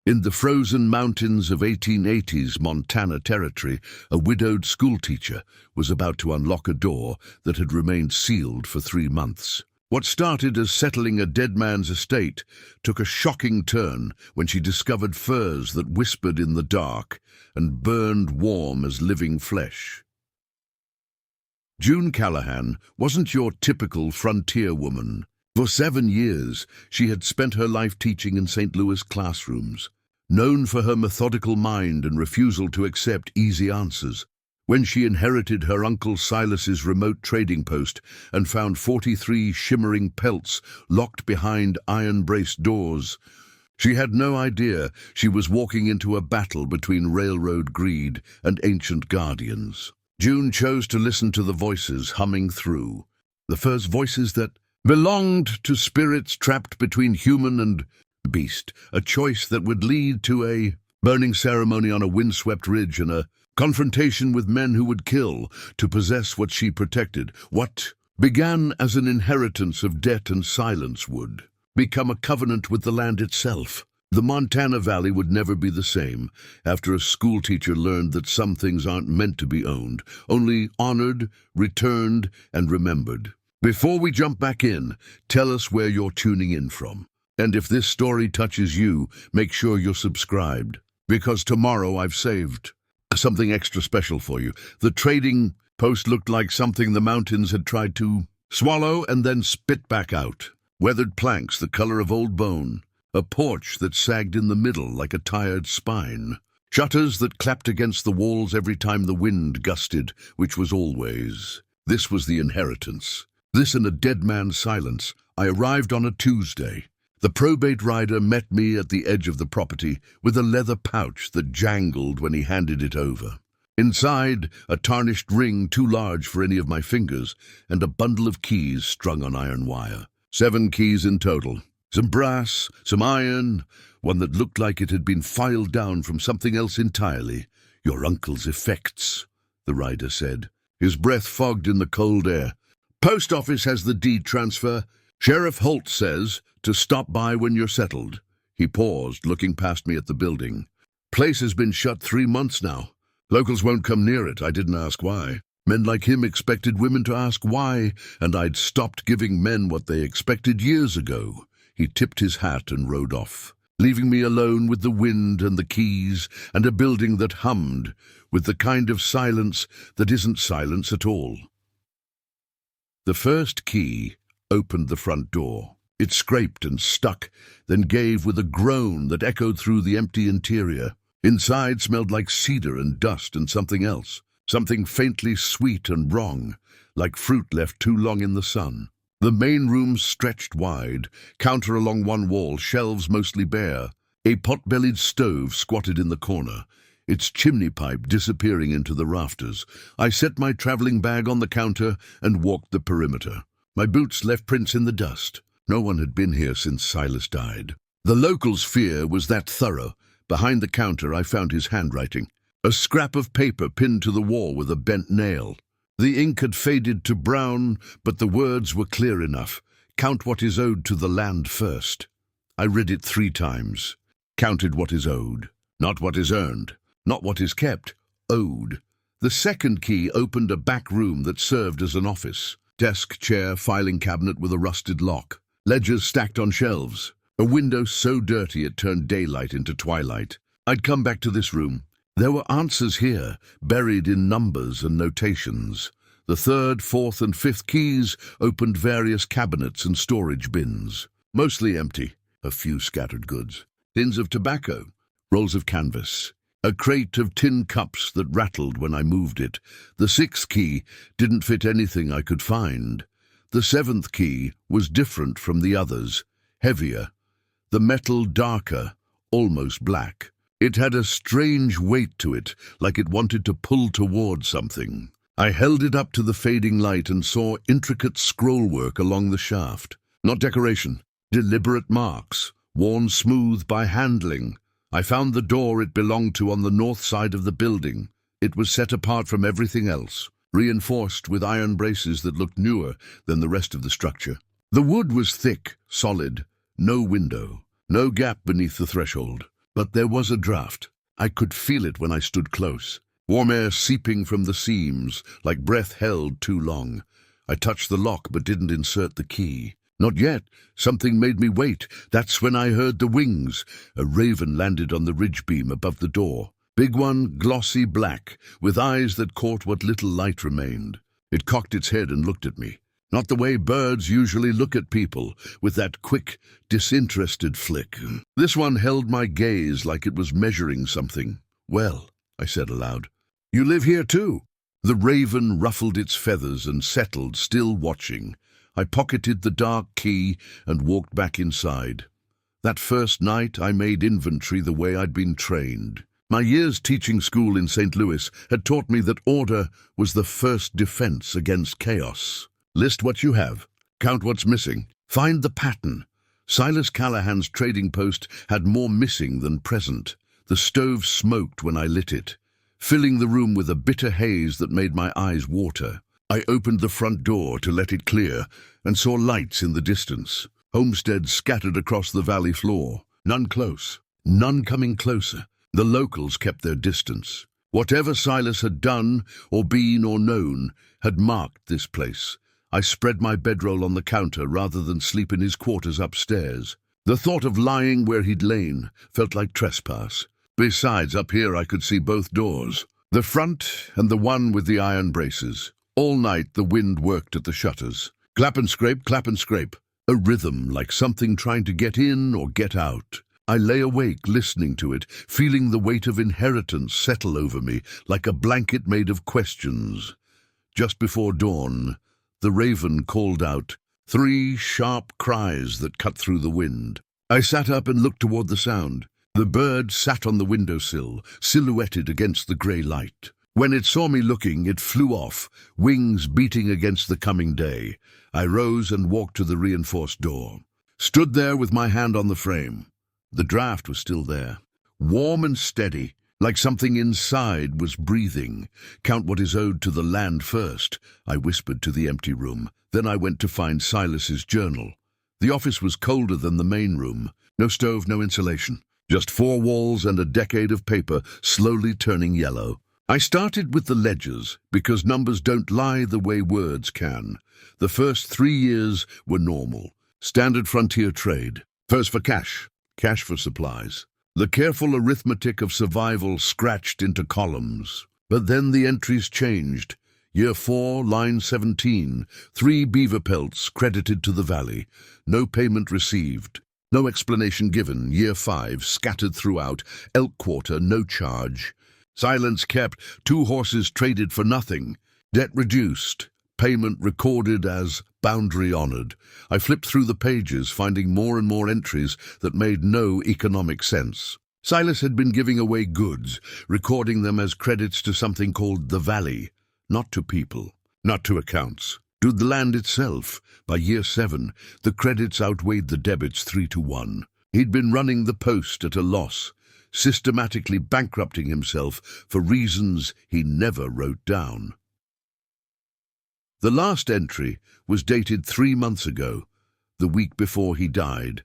In the frozen mountains of 1880s Montana Territory, a widowed schoolteacher was about to unlock a door that had remained sealed for 3 months. What started as settling a dead man's estate took a shocking turn when she discovered furs that whispered in the dark and burned warm as living flesh. June Callahan wasn't your typical frontier woman. For 7 years, she had spent her life teaching in St. Louis classrooms. Known for her methodical mind and refusal to accept easy answers, when she inherited her uncle Silas's remote trading post and found 43 shimmering pelts locked behind iron-braced doors, she had no idea she was walking into a battle between railroad greed and ancient guardians. June chose to listen to the voices humming through, the first voices that belonged to spirits trapped between human and beast, a choice that would lead to a burning ceremony on a windswept ridge and a confrontation with men who would kill to possess what she protected. What began as an inheritance of debt and silence would become a covenant with the land itself. The Montana Valley would never be the same after a schoolteacher learned that some things aren't meant to be owned, only honored, returned, and remembered. Before we jump back in, tell us where you're tuning in from. And if this story touches you, make sure you're subscribed, because tomorrow I've saved something extra special for you. The trading post looked like something the mountains had tried to swallow and then spit back out. Weathered planks the color of old bone, a porch that sagged in the middle like a tired spine, shutters that clapped against the walls every time the wind gusted, which was always. This was the inheritance. This and a dead man's silence. I arrived on a Tuesday. The probate rider met me at the edge of the property with a leather pouch that jangled when he handed it over. Inside, a tarnished ring too large for any of my fingers and a bundle of keys strung on iron wire. 7 keys in total. Some brass, some iron, one that looked like it had been filed down from something else entirely. Your uncle's effects, the rider said. His breath fogged in the cold air. Post office has the deed transfer. Sheriff Holt says to stop by when you're settled. He paused, looking past me at the building. Place has been shut 3 months now. Locals won't come near it. I didn't ask why. Men like him expected women to ask why, and I'd stopped giving men what they expected years ago. He tipped his hat and rode off, leaving me alone with the wind and the keys and a building that hummed with the kind of silence that isn't silence at all. The first key opened the front door. It scraped and stuck, then gave with a groan that echoed through the empty interior. Inside smelled like cedar and dust and something else, something faintly sweet and wrong, like fruit left too long in the sun. The main room stretched wide, counter along one wall, shelves mostly bare. A pot-bellied stove squatted in the corner, its chimney pipe disappearing into the rafters. I set my traveling bag on the counter and walked the perimeter. My boots left prints in the dust. No one had been here since Silas died. The locals' fear was that thorough. Behind the counter I found his handwriting, a scrap of paper pinned to the wall with a bent nail. The ink had faded to brown, but the words were clear enough. Count what is owed to the land first. I read it 3 times. Counted what is owed, not what is earned, not what is kept, owed. The second key opened a back room that served as an office. Desk, chair, filing cabinet with a rusted lock. Ledgers stacked on shelves. A window so dirty it turned daylight into twilight. I'd come back to this room. There were answers here, buried in numbers and notations. The 3rd, 4th, and 5th keys opened various cabinets and storage bins. Mostly empty. A few scattered goods. Tins of tobacco. Rolls of canvas. A crate of tin cups that rattled when I moved it. The 6th key didn't fit anything I could find. The 7th key was different from the others, heavier. The metal darker, almost black. It had a strange weight to it, like it wanted to pull toward something. I held it up to the fading light and saw intricate scrollwork along the shaft. Not decoration, deliberate marks, worn smooth by handling. I found the door it belonged to on the north side of the building. It was set apart from everything else, reinforced with iron braces that looked newer than the rest of the structure. The wood was thick, solid, no window, no gap beneath the threshold. But there was a draught. I could feel it when I stood close. Warm air seeping from the seams, like breath held too long. I touched the lock but didn't insert the key. Not yet. Something made me wait. That's when I heard the wings. A raven landed on the ridge beam above the door. Big one, glossy black, with eyes that caught what little light remained. It cocked its head and looked at me. Not the way birds usually look at people, with that quick, disinterested flick. This one held my gaze like it was measuring something. "Well," I said aloud, "you live here too?" The raven ruffled its feathers and settled, still watching. I pocketed the dark key and walked back inside. That first night I made inventory the way I'd been trained. My years teaching school in St. Louis had taught me that order was the first defense against chaos. List what you have. Count what's missing. Find the pattern. Silas Callahan's trading post had more missing than present. The stove smoked when I lit it, filling the room with a bitter haze that made my eyes water. I opened the front door to let it clear and saw lights in the distance. Homesteads scattered across the valley floor. None close. None coming closer. The locals kept their distance. Whatever Silas had done, or been, or known, had marked this place. I spread my bedroll on the counter rather than sleep in his quarters upstairs. The thought of lying where he'd lain felt like trespass. Besides, up here I could see both doors, the front and the one with the iron braces. All night the wind worked at the shutters. Clap and scrape, a rhythm like something trying to get in or get out. I lay awake listening to it, feeling the weight of inheritance settle over me like a blanket made of questions. Just before dawn, the raven called out, 3 sharp cries that cut through the wind. I sat up and looked toward the sound. The bird sat on the windowsill, silhouetted against the grey light. When it saw me looking, it flew off, wings beating against the coming day. I rose and walked to the reinforced door. Stood there with my hand on the frame. The draft was still there, warm and steady, like something inside was breathing. Count what is owed to the land first, I whispered to the empty room. Then I went to find Silas's journal. The office was colder than the main room. No stove, no insulation. Just 4 walls and a decade of paper slowly turning yellow. I started with the ledgers, because numbers don't lie the way words can. The first 3 years were normal. Standard frontier trade. First for cash for supplies. The careful arithmetic of survival scratched into columns. But then the entries changed. Year 4, line 17, 3 beaver pelts credited to the valley. No payment received. No explanation given. Year 5, scattered throughout. Elk quarter, no charge. Silence kept. 2 horses traded for nothing. Debt reduced. Payment recorded as boundary honored. I flipped through the pages, finding more and more entries that made no economic sense. Silas had been giving away goods, recording them as credits to something called the Valley. Not to people, not to accounts. To the land itself. By year 7, the credits outweighed the debits 3-1. He'd been running the post at a loss, systematically bankrupting himself for reasons he never wrote down. The last entry was dated 3 months ago, the week before he died.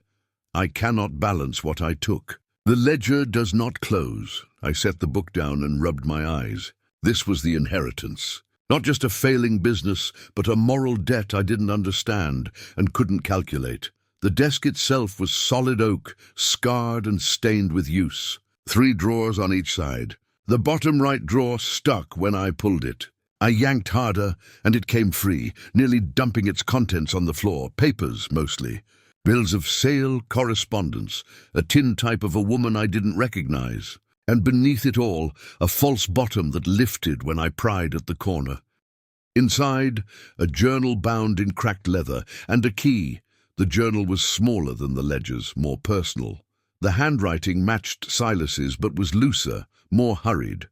I cannot balance what I took. The ledger does not close. I set the book down and rubbed my eyes. This was the inheritance. Not just a failing business, but a moral debt I didn't understand and couldn't calculate. The desk itself was solid oak, scarred and stained with use. 3 drawers on each side. The bottom right drawer stuck when I pulled it. I yanked harder, and it came free, nearly dumping its contents on the floor, papers mostly. Bills of sale, correspondence, a tintype of a woman I didn't recognize. And beneath it all, a false bottom that lifted when I pried at the corner. Inside, a journal bound in cracked leather, and a key. The journal was smaller than the ledgers, more personal. The handwriting matched Silas's, but was looser, more hurried.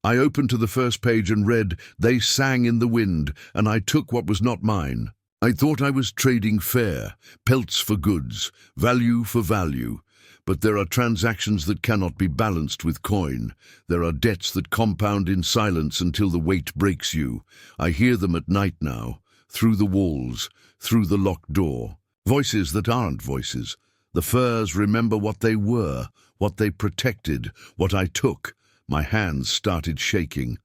I opened to the first page and read, "They sang in the wind, and I took what was not mine." I thought I was trading fair, pelts for goods, value for value. But there are transactions that cannot be balanced with coin. There are debts that compound in silence until the weight breaks you. I hear them at night now, through the walls, through the locked door. Voices that aren't voices. The furs remember what they were, what they protected, what I took. My hands started shaking.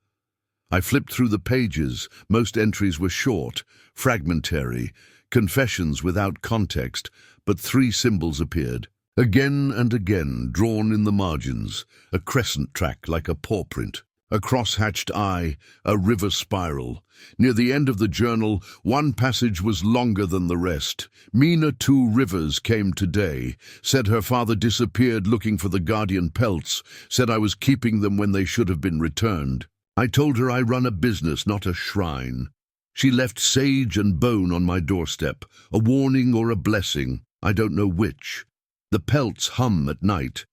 I flipped through the pages. Most entries were short, fragmentary, confessions without context, but 3 symbols appeared. Again and again, drawn in the margins, a crescent track like a paw print, a cross-hatched eye, a river spiral. Near the end of the journal, one passage was longer than the rest. Mina 2 Rivers came today, said her father disappeared looking for the guardian pelts, said I was keeping them when they should have been returned. I told her I run a business, not a shrine. She left sage and bone on my doorstep, a warning or a blessing, I don't know which. The pelts hum at night.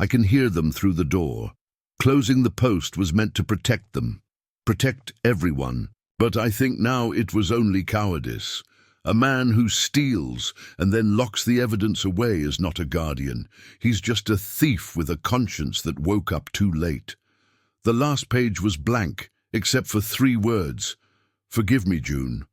I can hear them through the door. Closing the post was meant to protect them, protect everyone. But I think now it was only cowardice. A man who steals and then locks the evidence away is not a guardian. He's just a thief with a conscience that woke up too late. The last page was blank, except for 3 words. Forgive me, June.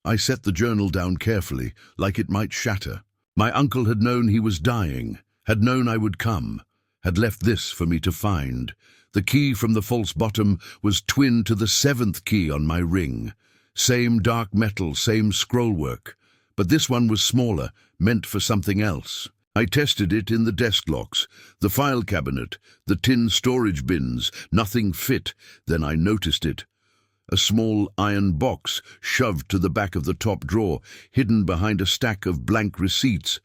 I set the journal down carefully, like it might shatter. My uncle had known he was dying, had known I would come, had left this for me to find. The key from the false bottom was twin to the 7th key on my ring. Same dark metal, same scrollwork. But this one was smaller, meant for something else. I tested it in the desk locks, the file cabinet, the tin storage bins. Nothing fit. Then I noticed it. A small iron box shoved to the back of the top drawer, hidden behind a stack of blank receipts.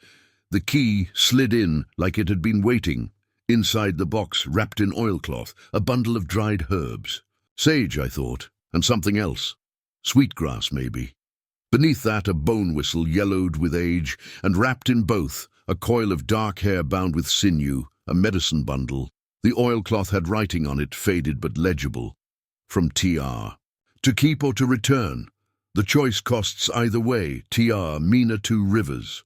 The key slid in like it had been waiting. Inside the box, wrapped in oilcloth, a bundle of dried herbs. Sage, I thought, and something else. Sweetgrass, maybe. Beneath that, a bone whistle yellowed with age, and wrapped in both, a coil of dark hair bound with sinew, a medicine bundle. The oilcloth had writing on it, faded but legible. From TR. To keep or to return. The choice costs either way. TR, Mina 2 Rivers.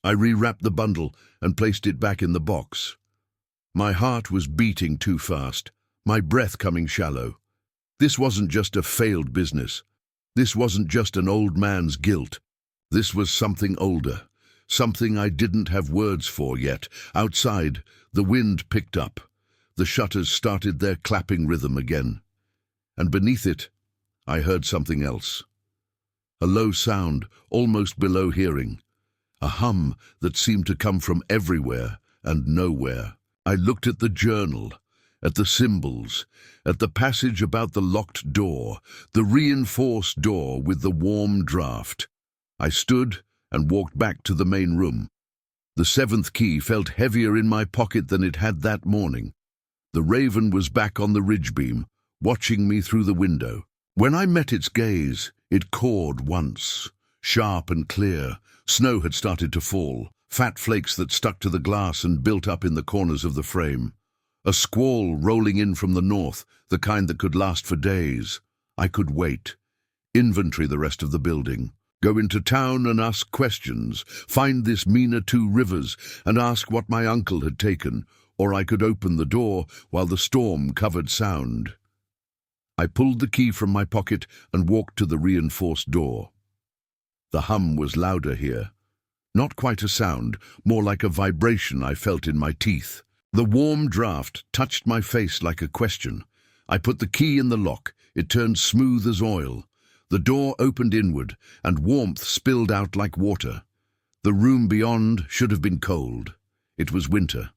I rewrapped the bundle and placed it back in the box. My heart was beating too fast, my breath coming shallow. This wasn't just a failed business. This wasn't just an old man's guilt. This was something older, something I didn't have words for yet. Outside, the wind picked up. The shutters started their clapping rhythm again. And beneath it, I heard something else. A low sound, almost below hearing. A hum that seemed to come from everywhere and nowhere. I looked at the journal, at the symbols, at the passage about the locked door, the reinforced door with the warm draft. I stood and walked back to the main room. The 7th key felt heavier in my pocket than it had that morning. The raven was back on the ridge beam, watching me through the window. When I met its gaze, it cawed once, sharp and clear. Snow had started to fall. Fat flakes that stuck to the glass and built up in the corners of the frame. A squall rolling in from the north, the kind that could last for days. I could wait, inventory the rest of the building, go into town and ask questions, find this Mina 2 Rivers and ask what my uncle had taken, or I could open the door while the storm covered sound. I pulled the key from my pocket and walked to the reinforced door. The hum was louder here. Not quite a sound, more like a vibration I felt in my teeth. The warm draft touched my face like a question. I put the key in the lock. It turned smooth as oil. The door opened inward, and warmth spilled out like water. The room beyond should have been cold. It was winter.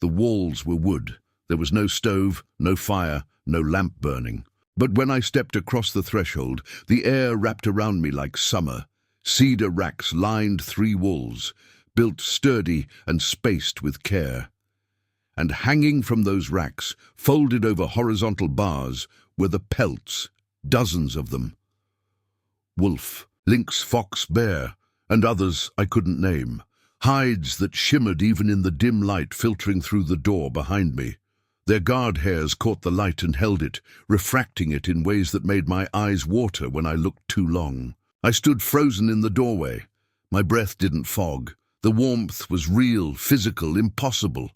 The walls were wood. There was no stove, no fire, no lamp burning. But when I stepped across the threshold, the air wrapped around me like summer. Cedar racks lined 3 walls, built sturdy and spaced with care. And hanging from those racks, folded over horizontal bars, were the pelts, dozens of them. Wolf, lynx, fox, bear, and others I couldn't name. Hides that shimmered even in the dim light filtering through the door behind me. Their guard hairs caught the light and held it, refracting it in ways that made my eyes water when I looked too long. I stood frozen in the doorway. My breath didn't fog. The warmth was real, physical, impossible.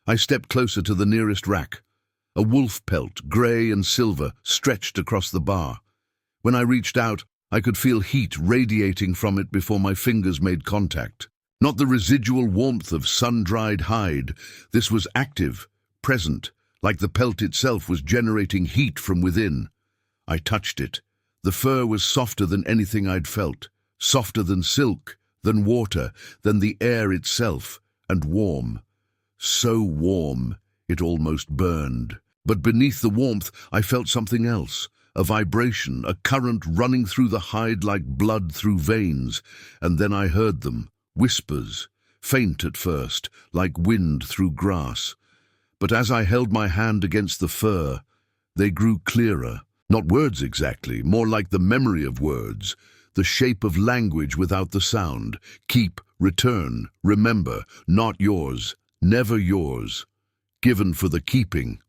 I stepped closer to the nearest rack. A wolf pelt, grey and silver, stretched across the bar. When I reached out, I could feel heat radiating from it before my fingers made contact. Not the residual warmth of sun-dried hide. This was active, present, like the pelt itself was generating heat from within. I touched it. The fur was softer than anything I'd felt, softer than silk, than water, than the air itself, and warm. So warm, it almost burned. But beneath the warmth, I felt something else, a vibration, a current running through the hide like blood through veins, and then I heard them, whispers, faint at first, like wind through grass. But as I held my hand against the fur, they grew clearer. Not words exactly, more like the memory of words, the shape of language without the sound. Keep, return, remember, not yours, never yours, given for the keeping.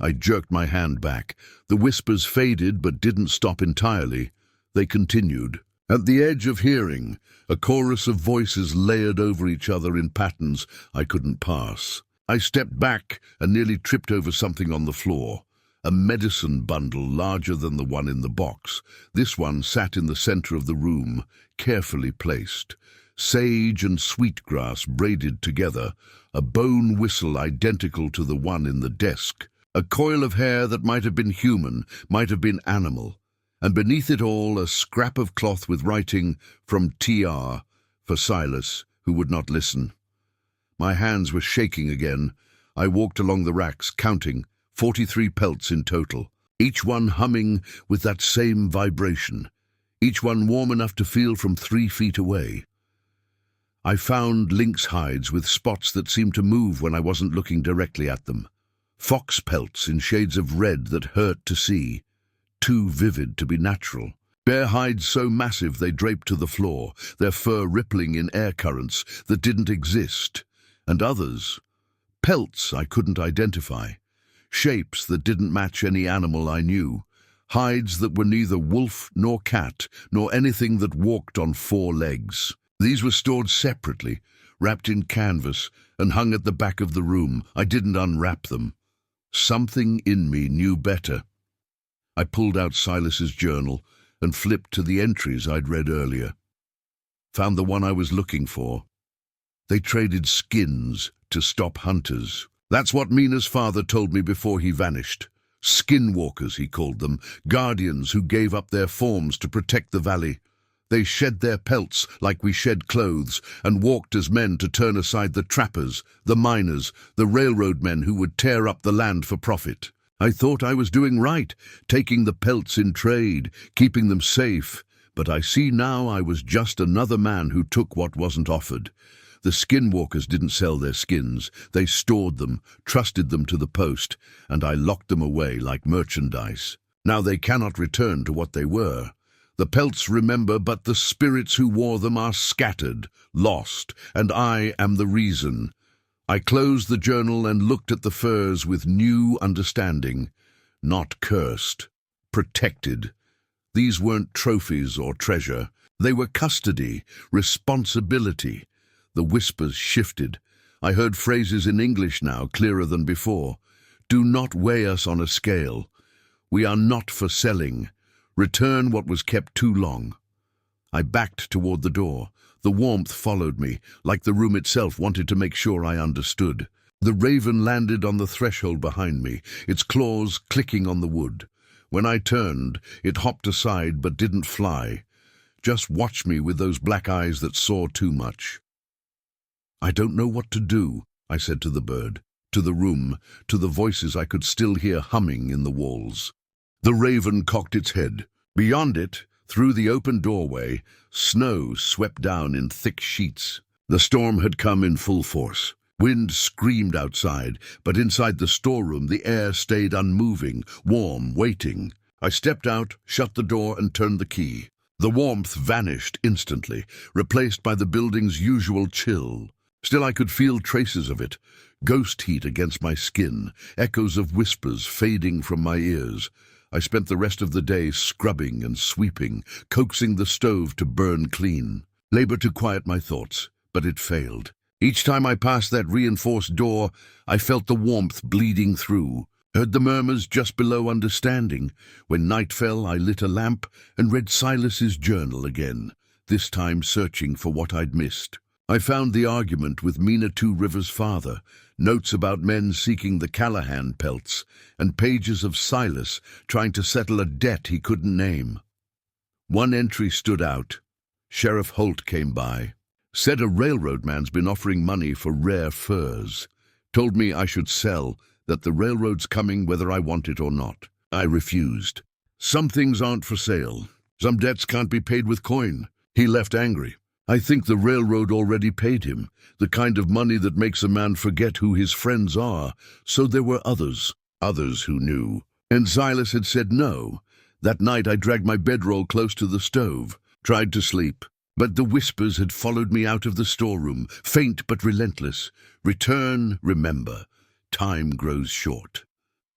I jerked my hand back. The whispers faded but didn't stop entirely. They continued. At the edge of hearing, a chorus of voices layered over each other in patterns I couldn't pass. I stepped back and nearly tripped over something on the floor. A medicine bundle larger than the one in the box. This one sat in the center of the room, carefully placed. Sage and sweetgrass braided together, a bone whistle identical to the one in the desk. A coil of hair that might have been human, might have been animal. And beneath it all, a scrap of cloth with writing from TR, for Silas, who would not listen. My hands were shaking again. I walked along the racks, counting, 43 pelts in total, each one humming with that same vibration, each one warm enough to feel from 3 feet away. I found lynx hides with spots that seemed to move when I wasn't looking directly at them. Fox pelts in shades of red that hurt to see, too vivid to be natural. Bear hides so massive they draped to the floor, their fur rippling in air currents that didn't exist. And others, pelts I couldn't identify. Shapes that didn't match any animal I knew. Hides that were neither wolf nor cat, nor anything that walked on 4 legs. These were stored separately, wrapped in canvas, and hung at the back of the room. I didn't unwrap them. Something in me knew better. I pulled out Silas's journal and flipped to the entries I'd read earlier. Found the one I was looking for. They traded skins to stop hunters. That's what Mina's father told me before he vanished. Skinwalkers, he called them, guardians who gave up their forms to protect the valley. They shed their pelts like we shed clothes, and walked as men to turn aside the trappers, the miners, the railroad men who would tear up the land for profit. I thought I was doing right, taking the pelts in trade, keeping them safe, but I see now I was just another man who took what wasn't offered. The skinwalkers didn't sell their skins. They stored them, trusted them to the post, and I locked them away like merchandise. Now they cannot return to what they were. The pelts remember, but the spirits who wore them are scattered, lost, and I am the reason. I closed the journal and looked at the furs with new understanding. Not cursed, protected. These weren't trophies or treasure. They were custody, responsibility. The whispers shifted. I heard phrases in English now, clearer than before. Do not weigh us on a scale. We are not for selling. Return what was kept too long. I backed toward the door. The warmth followed me, like the room itself wanted to make sure I understood. The raven landed on the threshold behind me, its claws clicking on the wood. When I turned, it hopped aside but didn't fly. Just watched me with those black eyes that saw too much. I don't know what to do, I said to the bird, to the room, to the voices I could still hear humming in the walls. The raven cocked its head. Beyond it, through the open doorway, snow swept down in thick sheets. The storm had come in full force. Wind screamed outside, but inside the storeroom the air stayed unmoving, warm, waiting. I stepped out, shut the door, and turned the key. The warmth vanished instantly, replaced by the building's usual chill. Still I could feel traces of it, ghost heat against my skin, echoes of whispers fading from my ears. I spent the rest of the day scrubbing and sweeping, coaxing the stove to burn clean. Labor to quiet my thoughts, but it failed. Each time I passed that reinforced door, I felt the warmth bleeding through, heard the murmurs just below understanding. When night fell, I lit a lamp and read Silas's journal again, this time searching for what I'd missed. I found the argument with Mina Two Rivers' father, notes about men seeking the Callahan pelts, and pages of Silas trying to settle a debt he couldn't name. One entry stood out. Sheriff Holt came by. Said a railroad man's been offering money for rare furs. Told me I should sell, that the railroad's coming whether I want it or not. I refused. Some things aren't for sale. Some debts can't be paid with coin. He left angry. I think the railroad already paid him, the kind of money that makes a man forget who his friends are. So there were others who knew. And Silas had said no. That night I dragged my bedroll close to the stove, tried to sleep. But the whispers had followed me out of the storeroom, faint but relentless. Return, remember. Time grows short.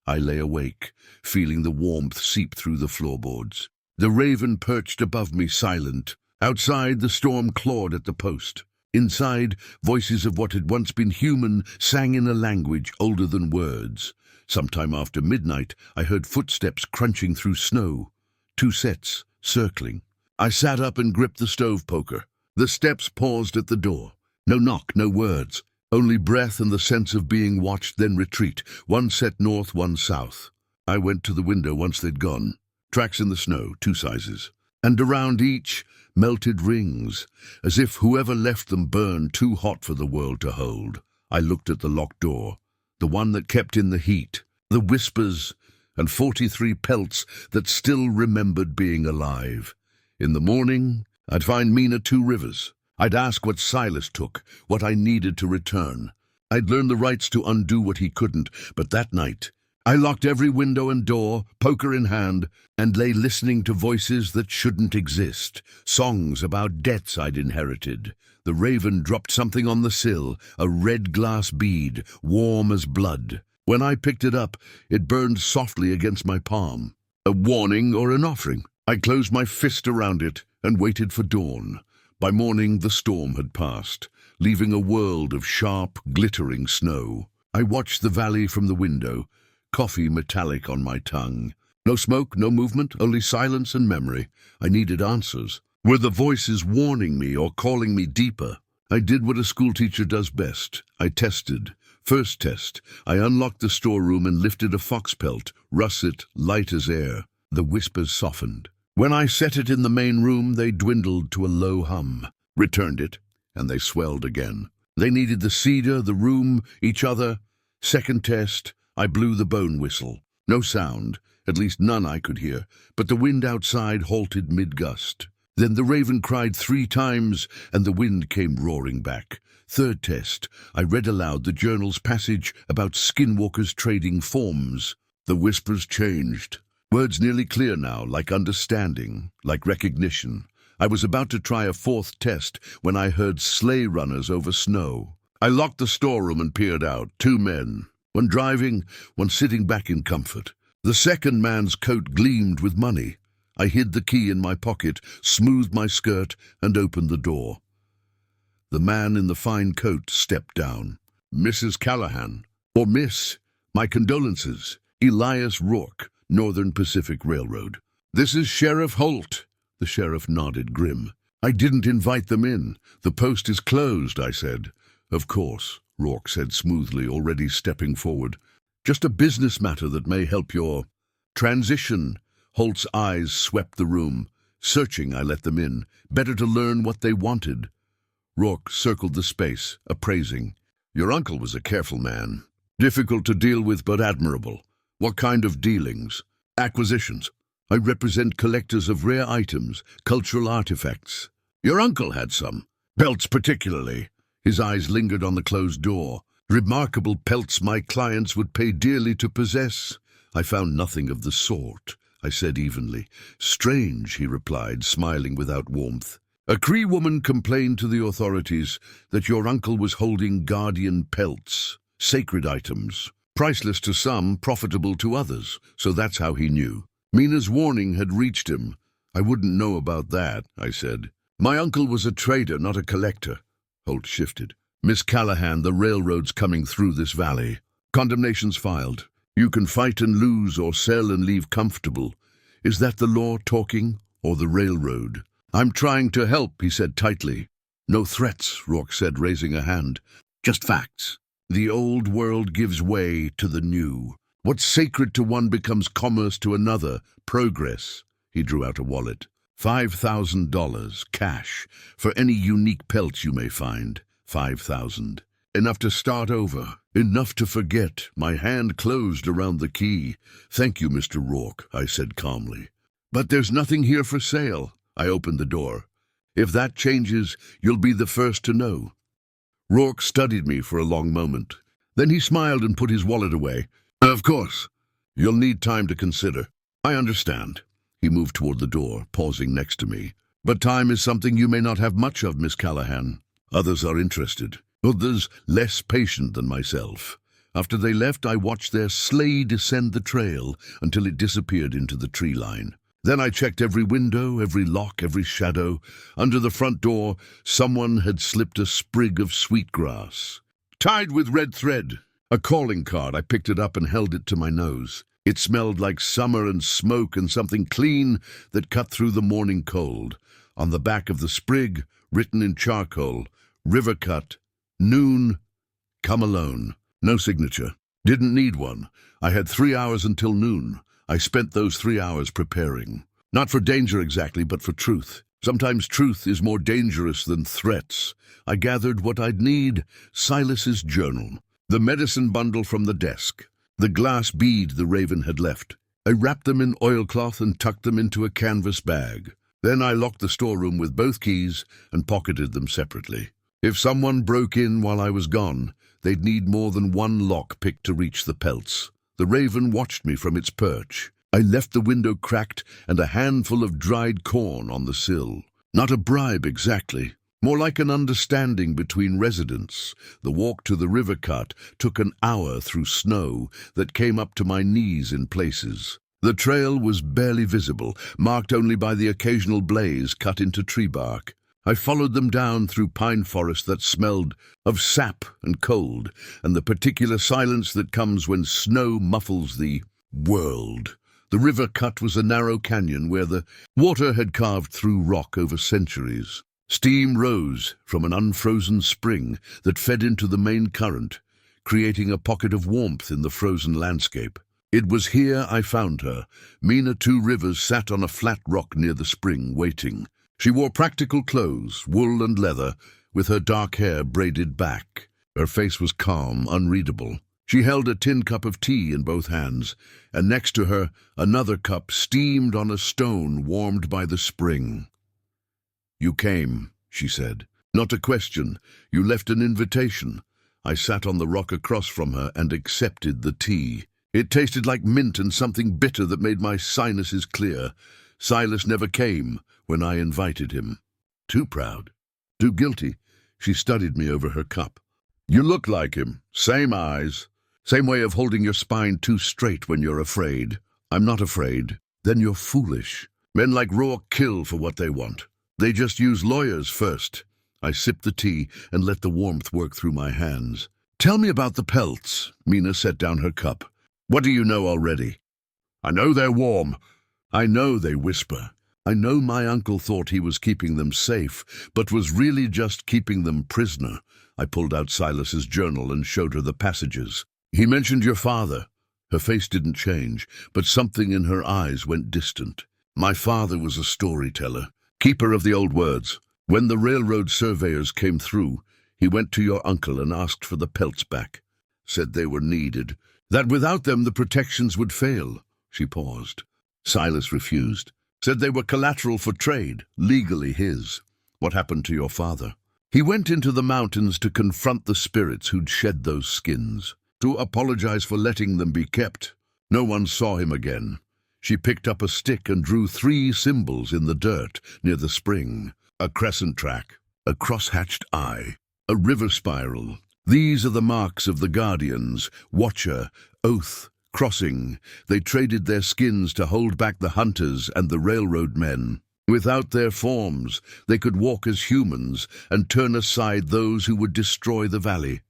I lay awake, feeling the warmth seep through the floorboards. The raven perched above me, silent. Outside, the storm clawed at the post. Inside, voices of what had once been human sang in a language older than words. Sometime after midnight, I heard footsteps crunching through snow. 2 sets, circling. I sat up and gripped the stove poker. The steps paused at the door. No knock, no words. Only breath and the sense of being watched, then retreat. 1 set north, 1 south. I went to the window once they'd gone. Tracks in the snow, 2 sizes. And around each, melted rings, as if whoever left them burned too hot for the world to hold. I looked at the locked door, the one that kept in the heat, the whispers, and 43 pelts that still remembered being alive. In the morning, I'd find Mina Two Rivers. I'd ask what Silas took, what I needed to return. I'd learn the rights to undo what he couldn't, but that night, I locked every window and door, poker in hand, and lay listening to voices that shouldn't exist, songs about debts I'd inherited. The raven dropped something on the sill, a red glass bead, warm as blood. When I picked it up, it burned softly against my palm. A warning or an offering? I closed my fist around it and waited for dawn. By morning, the storm had passed, leaving a world of sharp, glittering snow. I watched the valley from the window, coffee metallic on my tongue. No smoke, no movement, only silence and memory. I needed answers. Were the voices warning me or calling me deeper? I did what a schoolteacher does best. I tested. First test, I unlocked the storeroom and lifted a fox pelt, russet, light as air. The whispers softened. When I set it in the main room, they dwindled to a low hum. Returned it, and they swelled again. They needed the cedar, the room, each other. Second test, I blew the bone whistle. No sound, at least none I could hear, but the wind outside halted mid-gust. Then the raven cried 3 times, and the wind came roaring back. Third test, I read aloud the journal's passage about skinwalkers trading forms. The whispers changed. Words nearly clear now, like understanding, like recognition. I was about to try a 4th test when I heard sleigh runners over snow. I locked the storeroom and peered out. 2 men. One driving, one sitting back in comfort. The second man's coat gleamed with money. I hid the key in my pocket, smoothed my skirt, and opened the door. The man in the fine coat stepped down. Mrs. Callahan, or Miss, my condolences. Elias Rourke, Northern Pacific Railroad. This is Sheriff Holt. The sheriff nodded, grim. I didn't invite them in. The post is closed, I said. Of course, Rourke said smoothly, already stepping forward. Just a business matter that may help your transition. Holt's eyes swept the room. Searching, I let them in. Better to learn what they wanted. Rourke circled the space, appraising. Your uncle was a careful man. Difficult to deal with, but admirable. What kind of dealings? Acquisitions. I represent collectors of rare items, cultural artifacts. Your uncle had some. Pelts particularly. His eyes lingered on the closed door. Remarkable pelts my clients would pay dearly to possess. I found nothing of the sort, I said evenly. Strange, he replied, smiling without warmth. A Cree woman complained to the authorities that your uncle was holding guardian pelts, sacred items. Priceless to some, profitable to others, so that's how he knew. Mina's warning had reached him. I wouldn't know about that, I said. My uncle was a trader, not a collector. Holt shifted. Miss Callahan, the railroad's coming through this valley. Condemnations filed. You can fight and lose or sell and leave comfortable. Is that the law talking or the railroad? I'm trying to help, he said tightly. No threats, Rourke said, raising a hand. Just facts. The old world gives way to the new. What's sacred to one becomes commerce to another, progress. He drew out a wallet. $5,000, cash, for any unique pelts you may find. 5,000. Enough to start over. Enough to forget. My hand closed around the key. Thank you, Mr. Rourke, I said calmly. But there's nothing here for sale. I opened the door. If that changes, you'll be the first to know. Rourke studied me for a long moment. Then he smiled and put his wallet away. Of course. You'll need time to consider. I understand. He moved toward the door, pausing next to me. But time is something you may not have much of, Miss Callahan. Others are interested. Others less patient than myself. After they left, I watched their sleigh descend the trail until it disappeared into the tree line. Then I checked every window, every lock, every shadow. Under the front door, someone had slipped a sprig of sweetgrass, tied with red thread. A calling card. I picked it up and held it to my nose. It smelled like summer and smoke and something clean that cut through the morning cold. On the back of the sprig, written in charcoal, river cut, noon, come alone. No signature. Didn't need one. I had 3 hours until noon. I spent those 3 hours preparing. Not for danger exactly, but for truth. Sometimes truth is more dangerous than threats. I gathered what I'd need: Silas's journal, the medicine bundle from the desk, the glass bead the raven had left. I wrapped them in oilcloth and tucked them into a canvas bag. Then I locked the storeroom with both keys and pocketed them separately. If someone broke in while I was gone, they'd need more than one lock picked to reach the pelts. The raven watched me from its perch. I left the window cracked and a handful of dried corn on the sill. Not a bribe exactly, more like an understanding between residents. The walk to the river cut took an hour through snow that came up to my knees in places. The trail was barely visible, marked only by the occasional blaze cut into tree bark. I followed them down through pine forest that smelled of sap and cold, and the particular silence that comes when snow muffles the world. The river cut was a narrow canyon where the water had carved through rock over centuries. Steam rose from an unfrozen spring that fed into the main current, creating a pocket of warmth in the frozen landscape. It was here I found her. Mina Two Rivers sat on a flat rock near the spring, waiting. She wore practical clothes, wool and leather, with her dark hair braided back. Her face was calm, unreadable. She held a tin cup of tea in both hands, and next to her, another cup steamed on a stone warmed by the spring. "You came," she said. "Not a question. You left an invitation." I sat on the rock across from her and accepted the tea. It tasted like mint and something bitter that made my sinuses clear. Silas never came when I invited him. Too proud, too guilty. She studied me over her cup. "You look like him. Same eyes. Same way of holding your spine too straight when you're afraid." "I'm not afraid." "Then you're foolish. Men like Rourke kill for what they want. They just use lawyers first." I sipped the tea and let the warmth work through my hands. "Tell me about the pelts." Mina set down her cup. "What do you know already?" "I know they're warm." "I know they whisper. I know my uncle thought he was keeping them safe, but was really just keeping them prisoner." I pulled out Silas's journal and showed her the passages. "He mentioned your father." Her face didn't change, but something in her eyes went distant. "My father was a storyteller, keeper of the old words. When the railroad surveyors came through, he went to your uncle and asked for the pelts back. Said they were needed, that without them the protections would fail." She paused. "Silas refused. Said they were collateral for trade, legally his." "What happened to your father?" "He went into the mountains to confront the spirits who'd shed those skins, to apologize for letting them be kept. No one saw him again." She picked up a stick and drew 3 symbols in the dirt near the spring. A crescent track, a cross-hatched eye, a river spiral. "These are the marks of the guardians: watcher, oath, crossing." They traded their skins to hold back the hunters and the railroad men. Without their forms, they could walk as humans and turn aside those who would destroy the valley.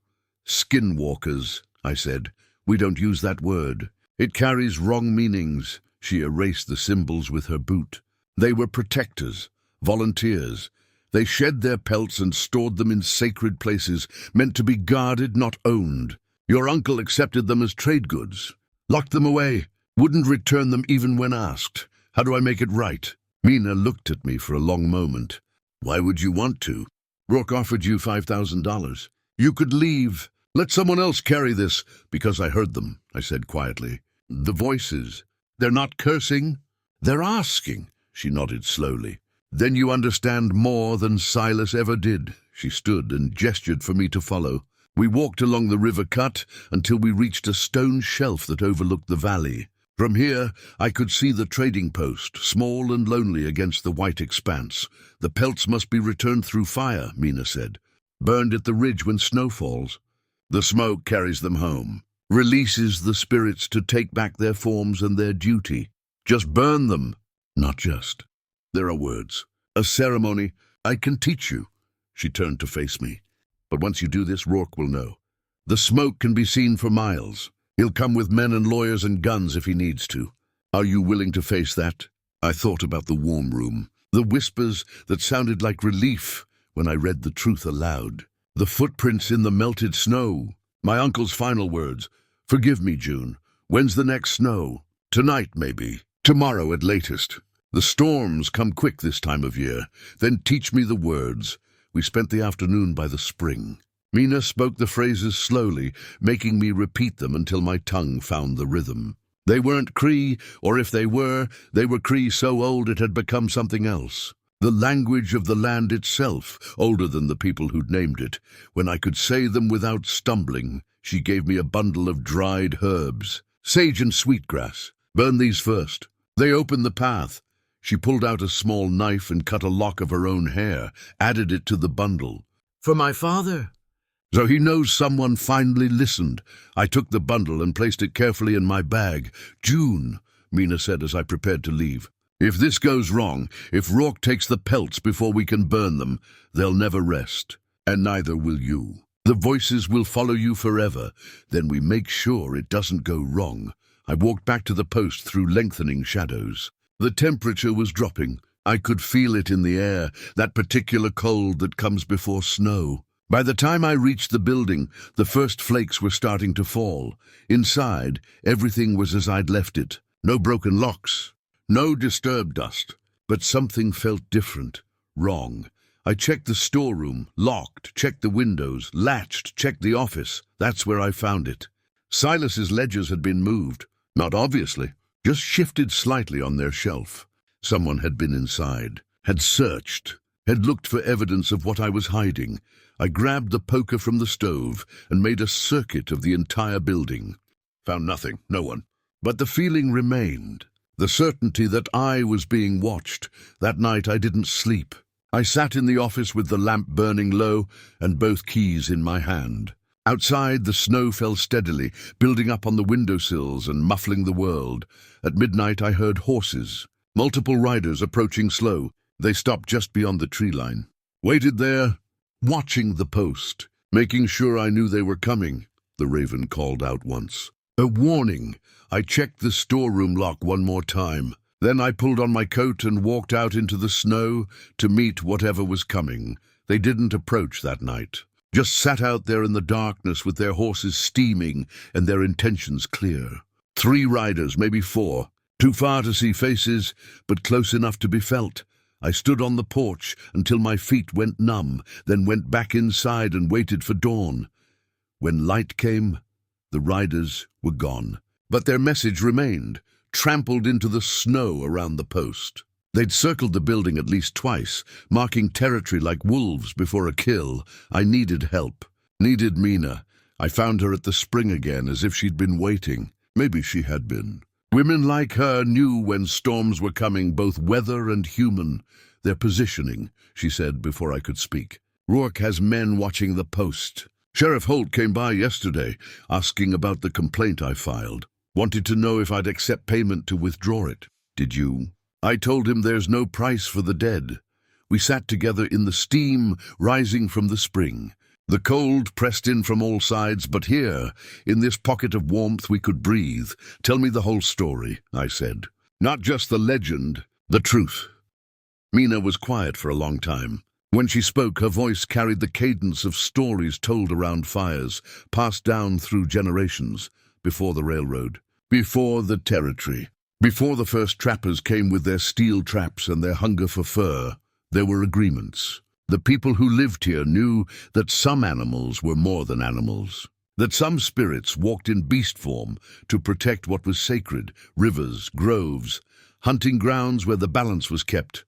"Skinwalkers," I said. "We don't use that word. It carries wrong meanings." She erased the symbols with her boot. "They were protectors, volunteers. They shed their pelts and stored them in sacred places, meant to be guarded, not owned. Your uncle accepted them as trade goods, locked them away, wouldn't return them even when asked. How do I make it right? Mina looked at me for a long moment. Why would you want to? Rourke offered you $5,000. You could leave. Let someone else carry this, because I heard them, I said quietly. The voices. They're not cursing. They're asking. She nodded slowly. Then you understand more than Silas ever did. She stood and gestured for me to follow. We walked along the river cut until we reached a stone shelf that overlooked the valley. From here, I could see the trading post, small and lonely against the white expanse. The pelts must be returned through fire, Mina said. Burned at the ridge when snow falls. The smoke carries them home, releases the spirits to take back their forms and their duty. Just burn them. Not just. There are words. A ceremony. I can teach you. She turned to face me. But once you do this, Rourke will know. The smoke can be seen for miles. He'll come with men and lawyers and guns if he needs to. Are you willing to face that? I thought about the warm room, the whispers that sounded like relief when I read the truth aloud. The footprints in the melted snow. My uncle's final words. Forgive me, June. When's the next snow? Tonight, maybe. Tomorrow at latest. The storms come quick this time of year. Then teach me the words. We spent the afternoon by the spring. Mina spoke the phrases slowly, making me repeat them until my tongue found the rhythm. They weren't Cree, or if they were Cree so old it had become something else. The language of the land itself, older than the people who'd named it. When I could say them without stumbling, she gave me a bundle of dried herbs. Sage and sweetgrass. Burn these first. They open the path. She pulled out a small knife and cut a lock of her own hair, added it to the bundle. For my father. So he knows someone finally listened. I took the bundle and placed it carefully in my bag. June, Mina said as I prepared to leave. If this goes wrong, if Rourke takes the pelts before we can burn them, they'll never rest. And neither will you. The voices will follow you forever. Then we make sure it doesn't go wrong. I walked back to the post through lengthening shadows. The temperature was dropping. I could feel it in the air, that particular cold that comes before snow. By the time I reached the building, the first flakes were starting to fall. Inside, everything was as I'd left it. No broken locks, no disturbed dust. But something felt different, wrong. I checked the storeroom, locked, checked the windows, latched, checked the office. That's where I found it. Silas's ledgers had been moved, not obviously, just shifted slightly on their shelf. Someone had been inside, had searched, had looked for evidence of what I was hiding. I grabbed the poker from the stove and made a circuit of the entire building. Found nothing, no one. But the feeling remained, the certainty that I was being watched. That night I didn't sleep. I sat in the office with the lamp burning low and both keys in my hand. Outside, the snow fell steadily, building up on the windowsills and muffling the world. At midnight I heard horses, multiple riders approaching slow. They stopped just beyond the tree line. Waited there, watching the post, making sure I knew they were coming. The raven called out once. A warning. I checked the storeroom lock one more time. Then I pulled on my coat and walked out into the snow to meet whatever was coming. They didn't approach that night. Just sat out there in the darkness with their horses steaming and their intentions clear. 3 riders, maybe 4. Too far to see faces, but close enough to be felt. I stood on the porch until my feet went numb, then went back inside and waited for dawn. When light came, the riders were gone. But their message remained, trampled into the snow around the post. They'd circled the building at least twice, marking territory like wolves before a kill. I needed help. Needed Mina. I found her at the spring again, as if she'd been waiting. Maybe she had been. Women like her knew when storms were coming, both weather and human. Their positioning, she said before I could speak. Rourke has men watching the post. Sheriff Holt came by yesterday, asking about the complaint I filed. Wanted to know if I'd accept payment to withdraw it. Did you? I told him there's no price for the dead. We sat together in the steam rising from the spring. The cold pressed in from all sides, but here, in this pocket of warmth, we could breathe. Tell me the whole story, I said. Not just the legend, the truth. Mina was quiet for a long time. When she spoke, her voice carried the cadence of stories told around fires, passed down through generations, before the railroad, before the territory. Before the first trappers came with their steel traps and their hunger for fur, there were agreements. The people who lived here knew that some animals were more than animals, that some spirits walked in beast form to protect what was sacred, rivers, groves, hunting grounds where the balance was kept.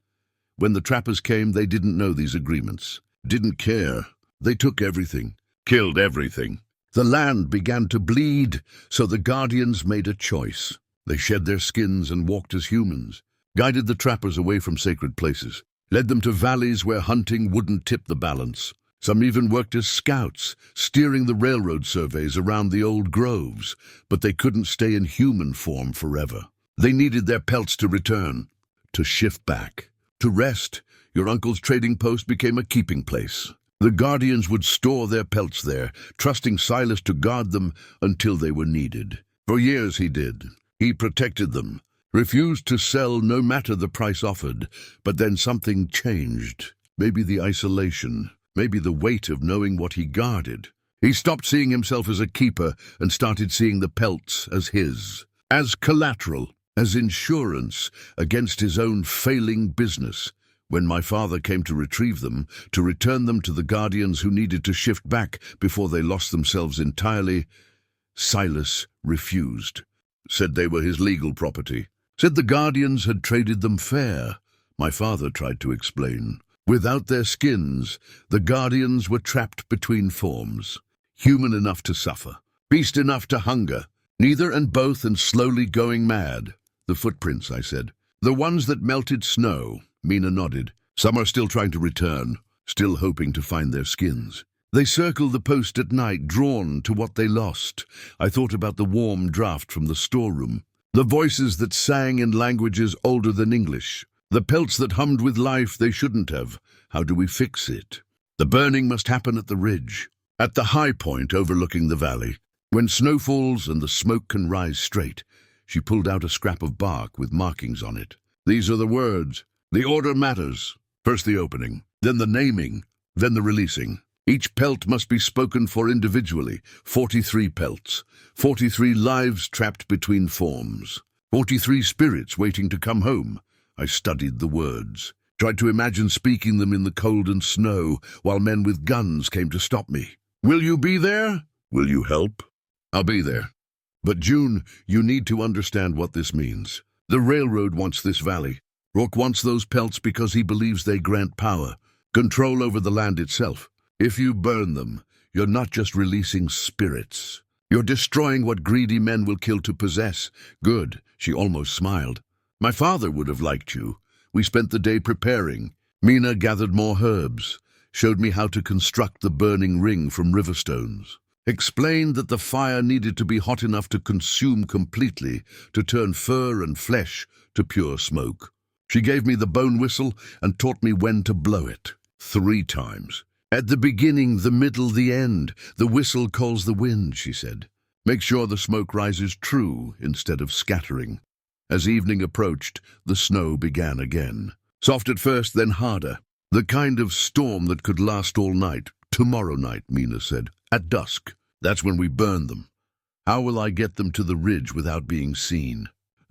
When the trappers came, they didn't know these agreements, didn't care. They took everything, killed everything. The land began to bleed, so the guardians made a choice. They shed their skins and walked as humans, guided the trappers away from sacred places, led them to valleys where hunting wouldn't tip the balance. Some even worked as scouts, steering the railroad surveys around the old groves, but they couldn't stay in human form forever. They needed their pelts to return, to shift back, to rest. Your uncle's trading post became a keeping place. The guardians would store their pelts there, trusting Silas to guard them until they were needed. For years he did. He protected them, refused to sell no matter the price offered, but then something changed. Maybe the isolation, maybe the weight of knowing what he guarded. He stopped seeing himself as a keeper and started seeing the pelts as his, as collateral, as insurance against his own failing business. When my father came to retrieve them, to return them to the guardians who needed to shift back before they lost themselves entirely, Silas refused. Said they were his legal property. Said the guardians had traded them fair. My father tried to explain. Without their skins, the guardians were trapped between forms. Human enough to suffer, beast enough to hunger, neither and both, and slowly going mad. The footprints, I said. The ones that melted snow. Mina nodded. Some are still trying to return, still hoping to find their skins. They circle the post at night, drawn to what they lost. I thought about the warm draft from the storeroom, the voices that sang in languages older than English, the pelts that hummed with life they shouldn't have. How do we fix it? The burning must happen at the ridge, at the high point overlooking the valley. When snow falls and the smoke can rise straight. She pulled out a scrap of bark with markings on it. These are the words. The order matters. First the opening, then the naming, then the releasing. Each pelt must be spoken for individually. 43 pelts, 43 lives trapped between forms, 43 spirits waiting to come home. I studied the words, tried to imagine speaking them in the cold and snow while men with guns came to stop me. Will you be there? Will you help? I'll be there. But June, you need to understand what this means. The railroad wants this valley. Rourke wants those pelts because he believes they grant power, control over the land itself. If you burn them, you're not just releasing spirits. You're destroying what greedy men will kill to possess. Good, she almost smiled. My father would have liked you. We spent the day preparing. Mina gathered more herbs, showed me how to construct the burning ring from river stones, explained that the fire needed to be hot enough to consume completely, to turn fur and flesh to pure smoke. She gave me the bone whistle and taught me when to blow it. 3 times. At the beginning, the middle, the end. The whistle calls the wind, she said. Make sure the smoke rises true instead of scattering. As evening approached, the snow began again. Soft at first, then harder. The kind of storm that could last all night. Tomorrow night, Mina said. At dusk. That's when we burn them. How will I get them to the ridge without being seen?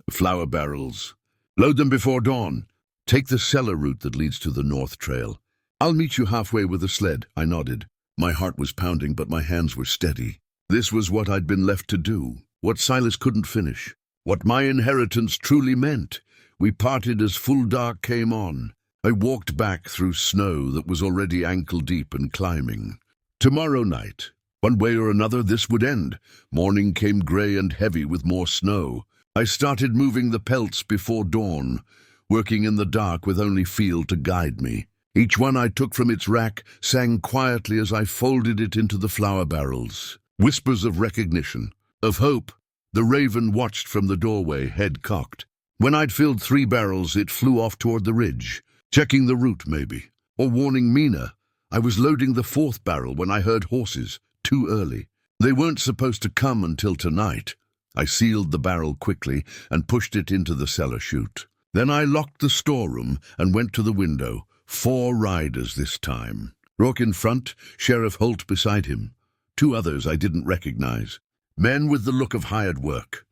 Flour barrels. Load them before dawn. Take the cellar route that leads to the North Trail. I'll meet you halfway with a sled, I nodded. My heart was pounding, but my hands were steady. This was what I'd been left to do, what Silas couldn't finish, what my inheritance truly meant. We parted as full dark came on. I walked back through snow that was already ankle-deep and climbing. Tomorrow night, one way or another, this would end. Morning came grey and heavy with more snow. I started moving the pelts before dawn, working in the dark with only feel to guide me. Each one I took from its rack sang quietly as I folded it into the flour barrels. Whispers of recognition, of hope. The raven watched from the doorway, head cocked. When I'd filled 3 barrels, it flew off toward the ridge, checking the route maybe, or warning Mina. I was loading the 4th barrel when I heard horses, too early. They weren't supposed to come until tonight. I sealed the barrel quickly and pushed it into the cellar chute. Then I locked the storeroom and went to the window, 4 riders this time. Rourke in front, Sheriff Holt beside him. 2 others I didn't recognize. Men with the look of hired work.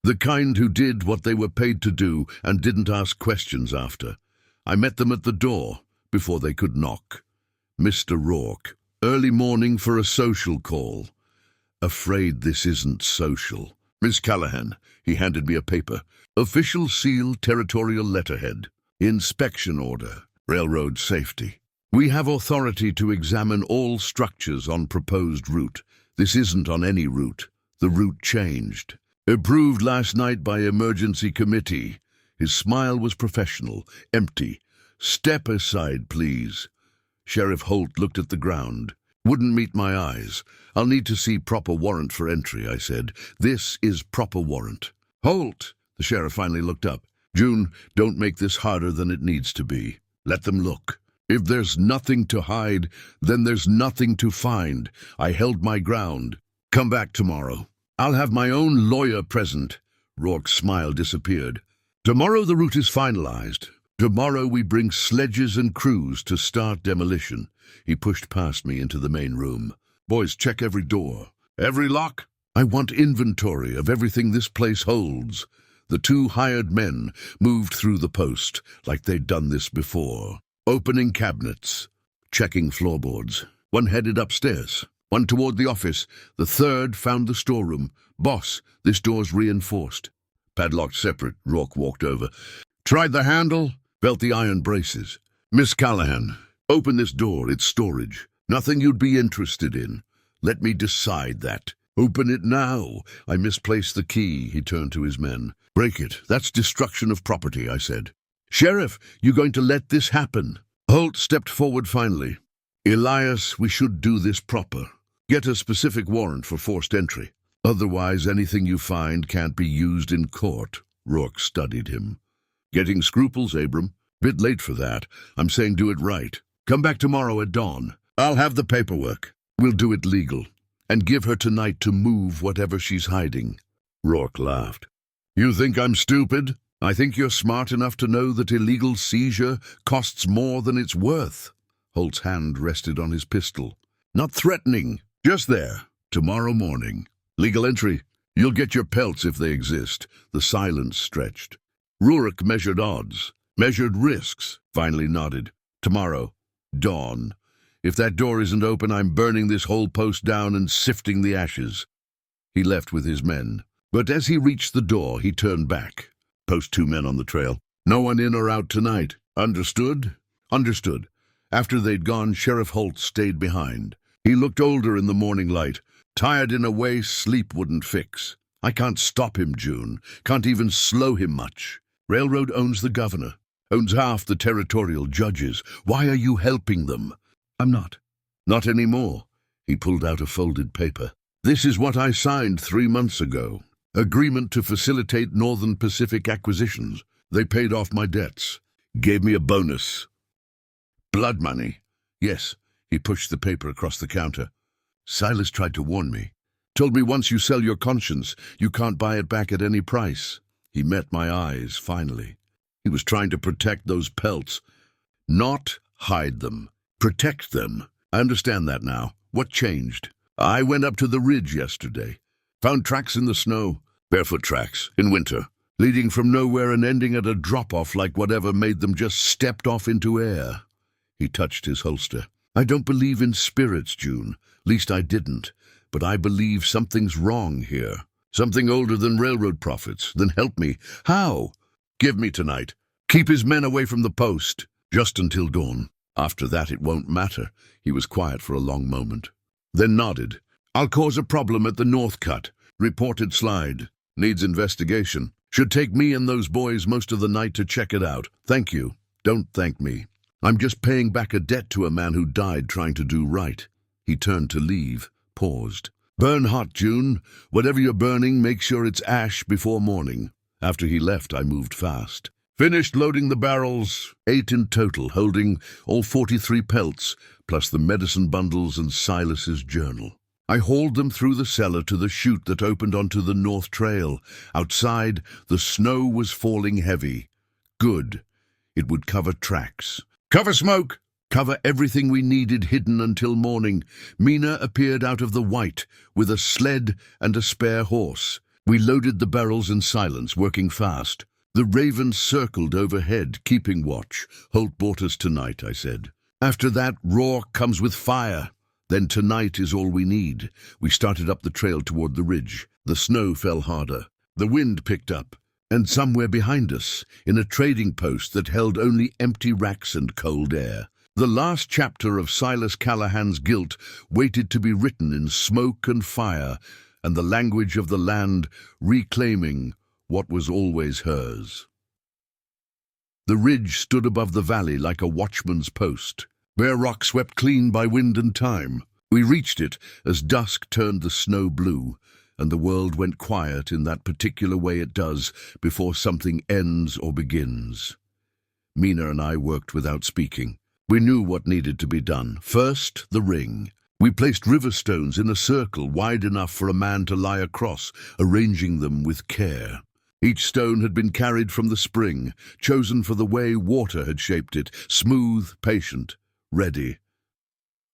The kind who did what they were paid to do and didn't ask questions after. I met them at the door, before they could knock. Mr. Rourke, early morning for a social call. Afraid this isn't social. Miss Callahan, he handed me a paper. Official seal, territorial letterhead. Inspection order. Railroad safety. We have authority to examine all structures on proposed route. This isn't on any route. The route changed. Approved last night by emergency committee. His smile was professional, empty. Step aside, please. Sheriff Holt looked at the ground. Wouldn't meet my eyes. I'll need to see proper warrant for entry, I said. This is proper warrant. Holt! The sheriff finally looked up. June, don't make this harder than it needs to be. Let them look. If there's nothing to hide, then there's nothing to find. I held my ground. Come back tomorrow. I'll have my own lawyer present. Rourke's smile disappeared. Tomorrow the route is finalized. Tomorrow we bring sledges and crews to start demolition. He pushed past me into the main room. Boys, check every door. Every lock? I want inventory of everything this place holds. The 2 hired men moved through the post like they'd done this before. Opening cabinets. Checking floorboards. One headed upstairs. One toward the office. The 3rd found the storeroom. Boss, this door's reinforced. Padlocked separate, Rourke walked over. Tried the handle? Felt the iron braces. Miss Callahan, open this door, it's storage. Nothing you'd be interested in. Let me decide that. Open it now. I misplaced the key, he turned to his men. Break it, that's destruction of property, I said. Sheriff, you going to let this happen? Holt stepped forward finally. Elias, we should do this proper. Get a specific warrant for forced entry. Otherwise, anything you find can't be used in court. Rourke studied him. Getting scruples, Abram? Bit late for that. I'm saying do it right. Come back tomorrow at dawn. I'll have the paperwork. We'll do it legal. And give her tonight to move whatever she's hiding. Rourke laughed. You think I'm stupid? I think you're smart enough to know that illegal seizure costs more than it's worth. Holt's hand rested on his pistol. Not threatening, just there. Tomorrow morning. Legal entry. You'll get your pelts if they exist. The silence stretched. Rourke measured odds, measured risks, finally nodded. Tomorrow. Dawn. If that door isn't open, I'm burning this whole post down and sifting the ashes. He left with his men. But as he reached the door, he turned back. Post 2 men on the trail. No one in or out tonight. Understood? Understood. After they'd gone, Sheriff Holt stayed behind. He looked older in the morning light. Tired in a way sleep wouldn't fix. I can't stop him, June. Can't even slow him much. Railroad owns the governor. Owns half the territorial judges. Why are you helping them? I'm not. Not anymore. He pulled out a folded paper. This is what I signed 3 months ago. Agreement to facilitate Northern Pacific acquisitions. They paid off my debts. Gave me a bonus. Blood money. Yes. He pushed the paper across the counter. Silas tried to warn me. Told me once you sell your conscience, you can't buy it back at any price. He met my eyes, finally. He was trying to protect those pelts. Not hide them. Protect them. I understand that now. What changed? I went up to the ridge yesterday. Found tracks in the snow. Barefoot tracks, in winter. Leading from nowhere and ending at a drop-off like whatever made them just stepped off into air. He touched his holster. I don't believe in spirits, June. Least I didn't. But I believe something's wrong here. Something older than railroad profits. Then help me. How? Give me tonight. Keep his men away from the post. Just until dawn. After that it won't matter. He was quiet for a long moment. Then nodded. I'll cause a problem at the North Cut. Reported slide. Needs investigation. Should take me and those boys most of the night to check it out. Thank you. Don't thank me. I'm just paying back a debt to a man who died trying to do right. He turned to leave. Paused. Burn hot, June. Whatever you're burning, make sure it's ash before morning. After he left, I moved fast. Finished loading the barrels, 8 in total, holding all 43 pelts, plus the medicine bundles and Silas's journal. I hauled them through the cellar to the chute that opened onto the North Trail. Outside, the snow was falling heavy. Good. It would cover tracks. Cover smoke! Cover everything we needed hidden until morning. Mina appeared out of the white with a sled and a spare horse. We loaded the barrels in silence, working fast. The ravens circled overhead, keeping watch. Holt brought us tonight, I said. After that, Rourke comes with fire. Then tonight is all we need. We started up the trail toward the ridge. The snow fell harder. The wind picked up. And somewhere behind us, in a trading post that held only empty racks and cold air, the last chapter of Silas Callahan's guilt waited to be written in smoke and fire, and the language of the land reclaiming what was always hers. The ridge stood above the valley like a watchman's post, bare rock swept clean by wind and time. We reached it as dusk turned the snow blue, and the world went quiet in that particular way it does before something ends or begins. Mina and I worked without speaking. We knew what needed to be done. First, the ring. We placed river stones in a circle wide enough for a man to lie across, arranging them with care. Each stone had been carried from the spring, chosen for the way water had shaped it, smooth, patient, ready.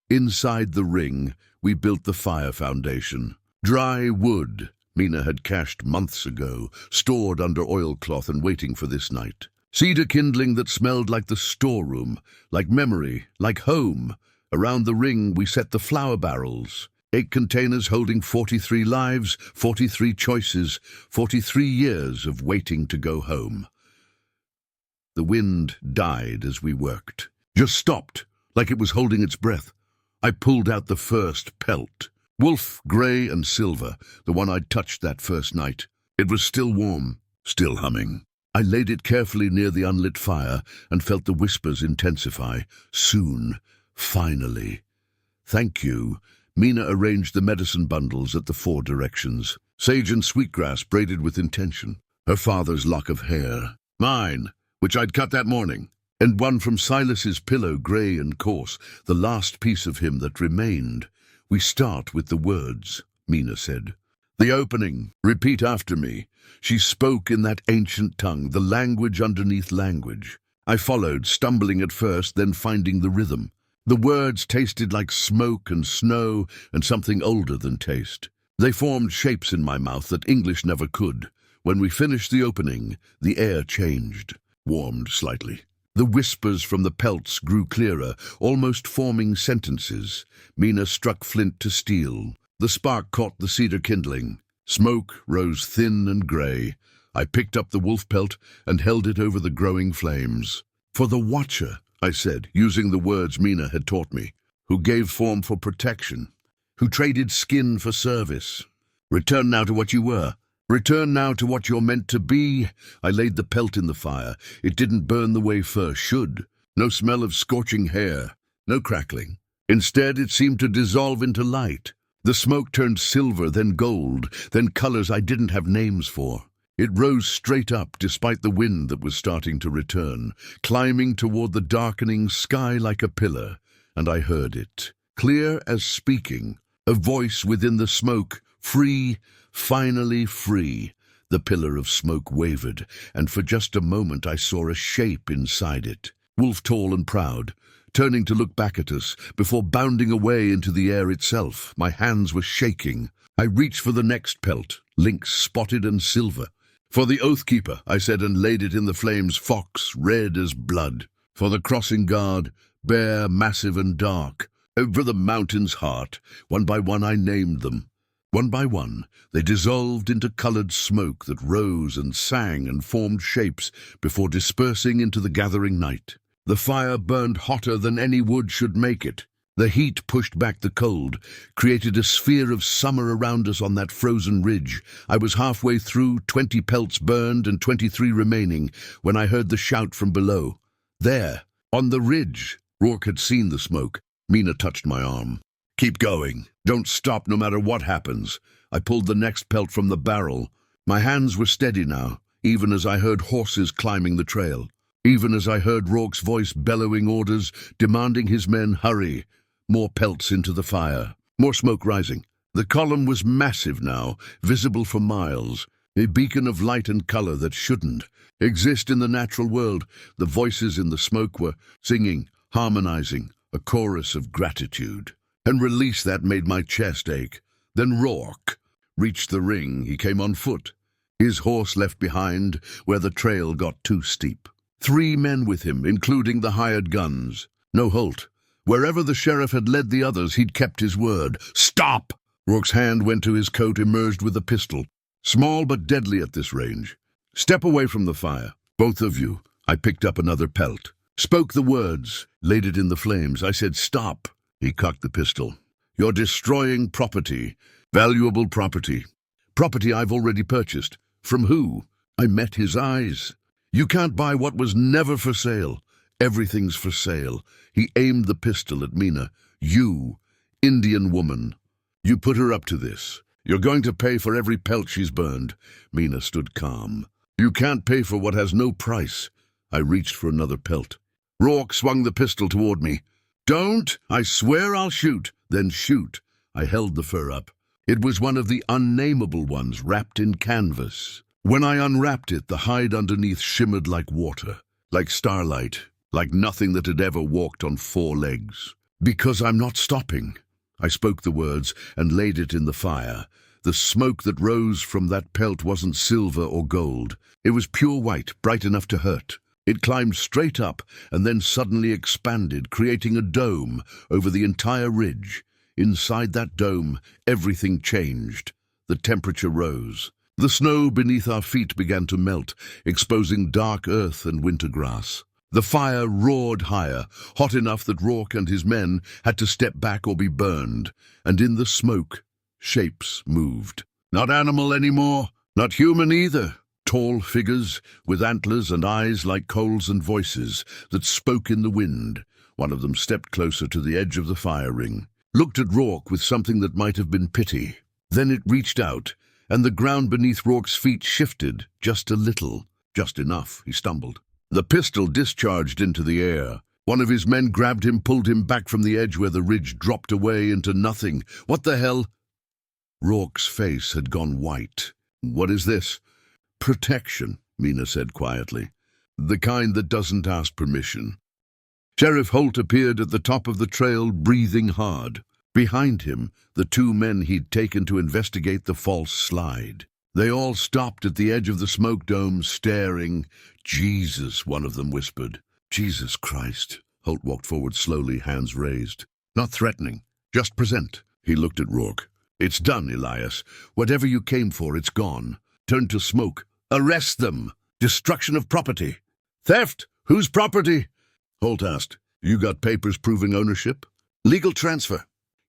Inside the ring, we built the fire foundation. Dry wood Mina had cached months ago, stored under oilcloth and waiting for this night. Cedar kindling that smelled like the storeroom, like memory, like home. Around the ring we set the flour barrels, 8 containers holding 43 lives, 43 choices, 43 years of waiting to go home. The wind died as we worked, just stopped, like it was holding its breath. I pulled out the first pelt. Wolf, grey and silver, the one I'd touched that first night. It was still warm, still humming. I laid it carefully near the unlit fire and felt the whispers intensify. Soon, finally. Thank you. Mina arranged the medicine bundles at the 4 directions. Sage and sweetgrass braided with intention. Her father's lock of hair. Mine, which I'd cut that morning. And one from Silas's pillow, grey and coarse, the last piece of him that remained. We start with the words, Mina said. The opening. Repeat after me. She spoke in that ancient tongue, the language underneath language. I followed, stumbling at first, then finding the rhythm. The words tasted like smoke and snow and something older than taste. They formed shapes in my mouth that English never could. When we finished the opening, the air changed, warmed slightly. The whispers from the pelts grew clearer, almost forming sentences. Mina struck flint to steel. The spark caught the cedar kindling. Smoke rose thin and grey. I picked up the wolf pelt and held it over the growing flames. For the watcher, I said, using the words Mina had taught me, who gave form for protection, who traded skin for service. Return now to what you were. Return now to what you're meant to be. I laid the pelt in the fire. It didn't burn the way fur should. No smell of scorching hair. No crackling. Instead, it seemed to dissolve into light. The smoke turned silver, then gold, then colors I didn't have names for. It rose straight up, despite the wind that was starting to return, climbing toward the darkening sky like a pillar, and I heard it, clear as speaking, a voice within the smoke, free, finally free. The pillar of smoke wavered, and for just a moment I saw a shape inside it, wolf tall and proud, turning to look back at us, before bounding away into the air itself. My hands were shaking. I reached for the next pelt, lynx spotted and silver. For the Oathkeeper, I said, and laid it in the flames, fox, red as blood. For the crossing guard, bare, massive and dark. Over the mountain's heart, one by one I named them. One by one, they dissolved into colored smoke that rose and sang and formed shapes before dispersing into the gathering night. The fire burned hotter than any wood should make it. The heat pushed back the cold, created a sphere of summer around us on that frozen ridge. I was halfway through, 20 pelts burned and 23 remaining, when I heard the shout from below. There, on the ridge. Rourke had seen the smoke. Mina touched my arm. Keep going. Don't stop no matter what happens. I pulled the next pelt from the barrel. My hands were steady now, even as I heard horses climbing the trail. Even as I heard Rourke's voice bellowing orders, demanding his men hurry. More pelts into the fire. More smoke rising. The column was massive now, visible for miles. a beacon of light and color that shouldn't exist in the natural world. The voices in the smoke were singing, harmonizing, a chorus of gratitude. And release that made my chest ache. Then Rourke reached the ring. He came on foot, his horse left behind where the trail got too steep. 3 men with him, including the hired guns. No Holt. Wherever the sheriff had led the others, he'd kept his word. Stop! Rourke's hand went to his coat, emerged with a pistol. Small but deadly at this range. Step away from the fire. Both of you. I picked up another pelt. Spoke the words, laid it in the flames. I said, stop. He cocked the pistol. You're destroying property. Valuable property. Property I've already purchased. From who? I met his eyes. You can't buy what was never for sale. Everything's for sale. He aimed the pistol at Mina. You, Indian woman. You put her up to this. You're going to pay for every pelt she's burned. Mina stood calm. You can't pay for what has no price. I reached for another pelt. Rourke swung the pistol toward me. Don't! I swear I'll shoot. Then shoot. I held the fur up. It was one of the unnameable ones wrapped in canvas. When I unwrapped it, the hide underneath shimmered like water, like starlight, like nothing that had ever walked on 4 legs. Because I'm not stopping. I spoke the words and laid it in the fire. The smoke that rose from that pelt wasn't silver or gold. It was pure white, bright enough to hurt. It climbed straight up and then suddenly expanded, creating a dome over the entire ridge. Inside that dome, everything changed. The temperature rose. The snow beneath our feet began to melt, exposing dark earth and winter grass. The fire roared higher, hot enough that Rourke and his men had to step back or be burned. And in the smoke, shapes moved. Not animal anymore, not human either. Tall figures with antlers and eyes like coals and voices that spoke in the wind. One of them stepped closer to the edge of the fire ring, looked at Rourke with something that might have been pity. Then it reached out, and the ground beneath Rourke's feet shifted just a little, just enough. He stumbled. The pistol discharged into the air. One of his men grabbed him, pulled him back from the edge where the ridge dropped away into nothing. What the hell? Rourke's face had gone white. What is this? Protection, Mina said quietly. The kind that doesn't ask permission. Sheriff Holt appeared at the top of the trail, breathing hard. Behind him, the 2 men he'd taken to investigate the false slide. They all stopped at the edge of the smoke dome, staring. Jesus, one of them whispered. Jesus Christ. Holt walked forward slowly, hands raised. Not threatening, just present. He looked at Rourke. It's done, Elias. Whatever you came for, it's gone. Turn to smoke. Arrest them. Destruction of property. Theft? Whose property? Holt asked. You got papers proving ownership? Legal transfer.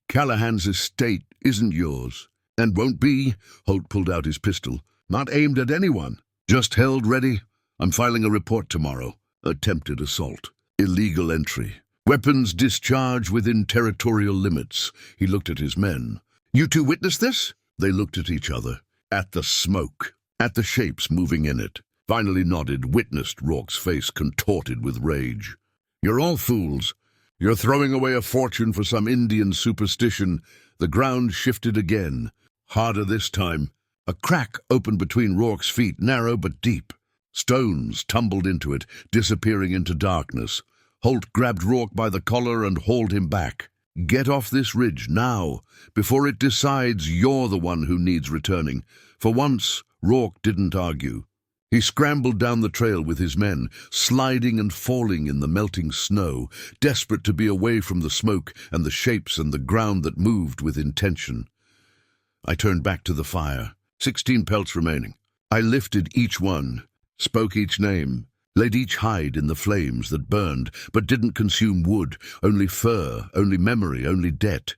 Callahan's estate isn't yours. And won't be. Holt pulled out his pistol. Not aimed at anyone. Just held ready. I'm filing a report tomorrow. Attempted assault. Illegal entry. Weapons discharged within territorial limits. He looked at his men. You 2 witnessed this? They looked at each other. At the smoke. At the shapes moving in it. Finally nodded, witnessed Rourke's face contorted with rage. You're all fools. You're throwing away a fortune for some Indian superstition. The ground shifted again. Harder this time. A crack opened between Rourke's feet, narrow but deep. Stones tumbled into it, disappearing into darkness. Holt grabbed Rourke by the collar and hauled him back. Get off this ridge, now, before it decides you're the one who needs returning. For once, Rourke didn't argue. He scrambled down the trail with his men, sliding and falling in the melting snow, desperate to be away from the smoke and the shapes and the ground that moved with intention. I turned back to the fire. 16 pelts remaining. I lifted each one, spoke each name, laid each hide in the flames that burned but didn't consume wood, only fur, only memory, only debt.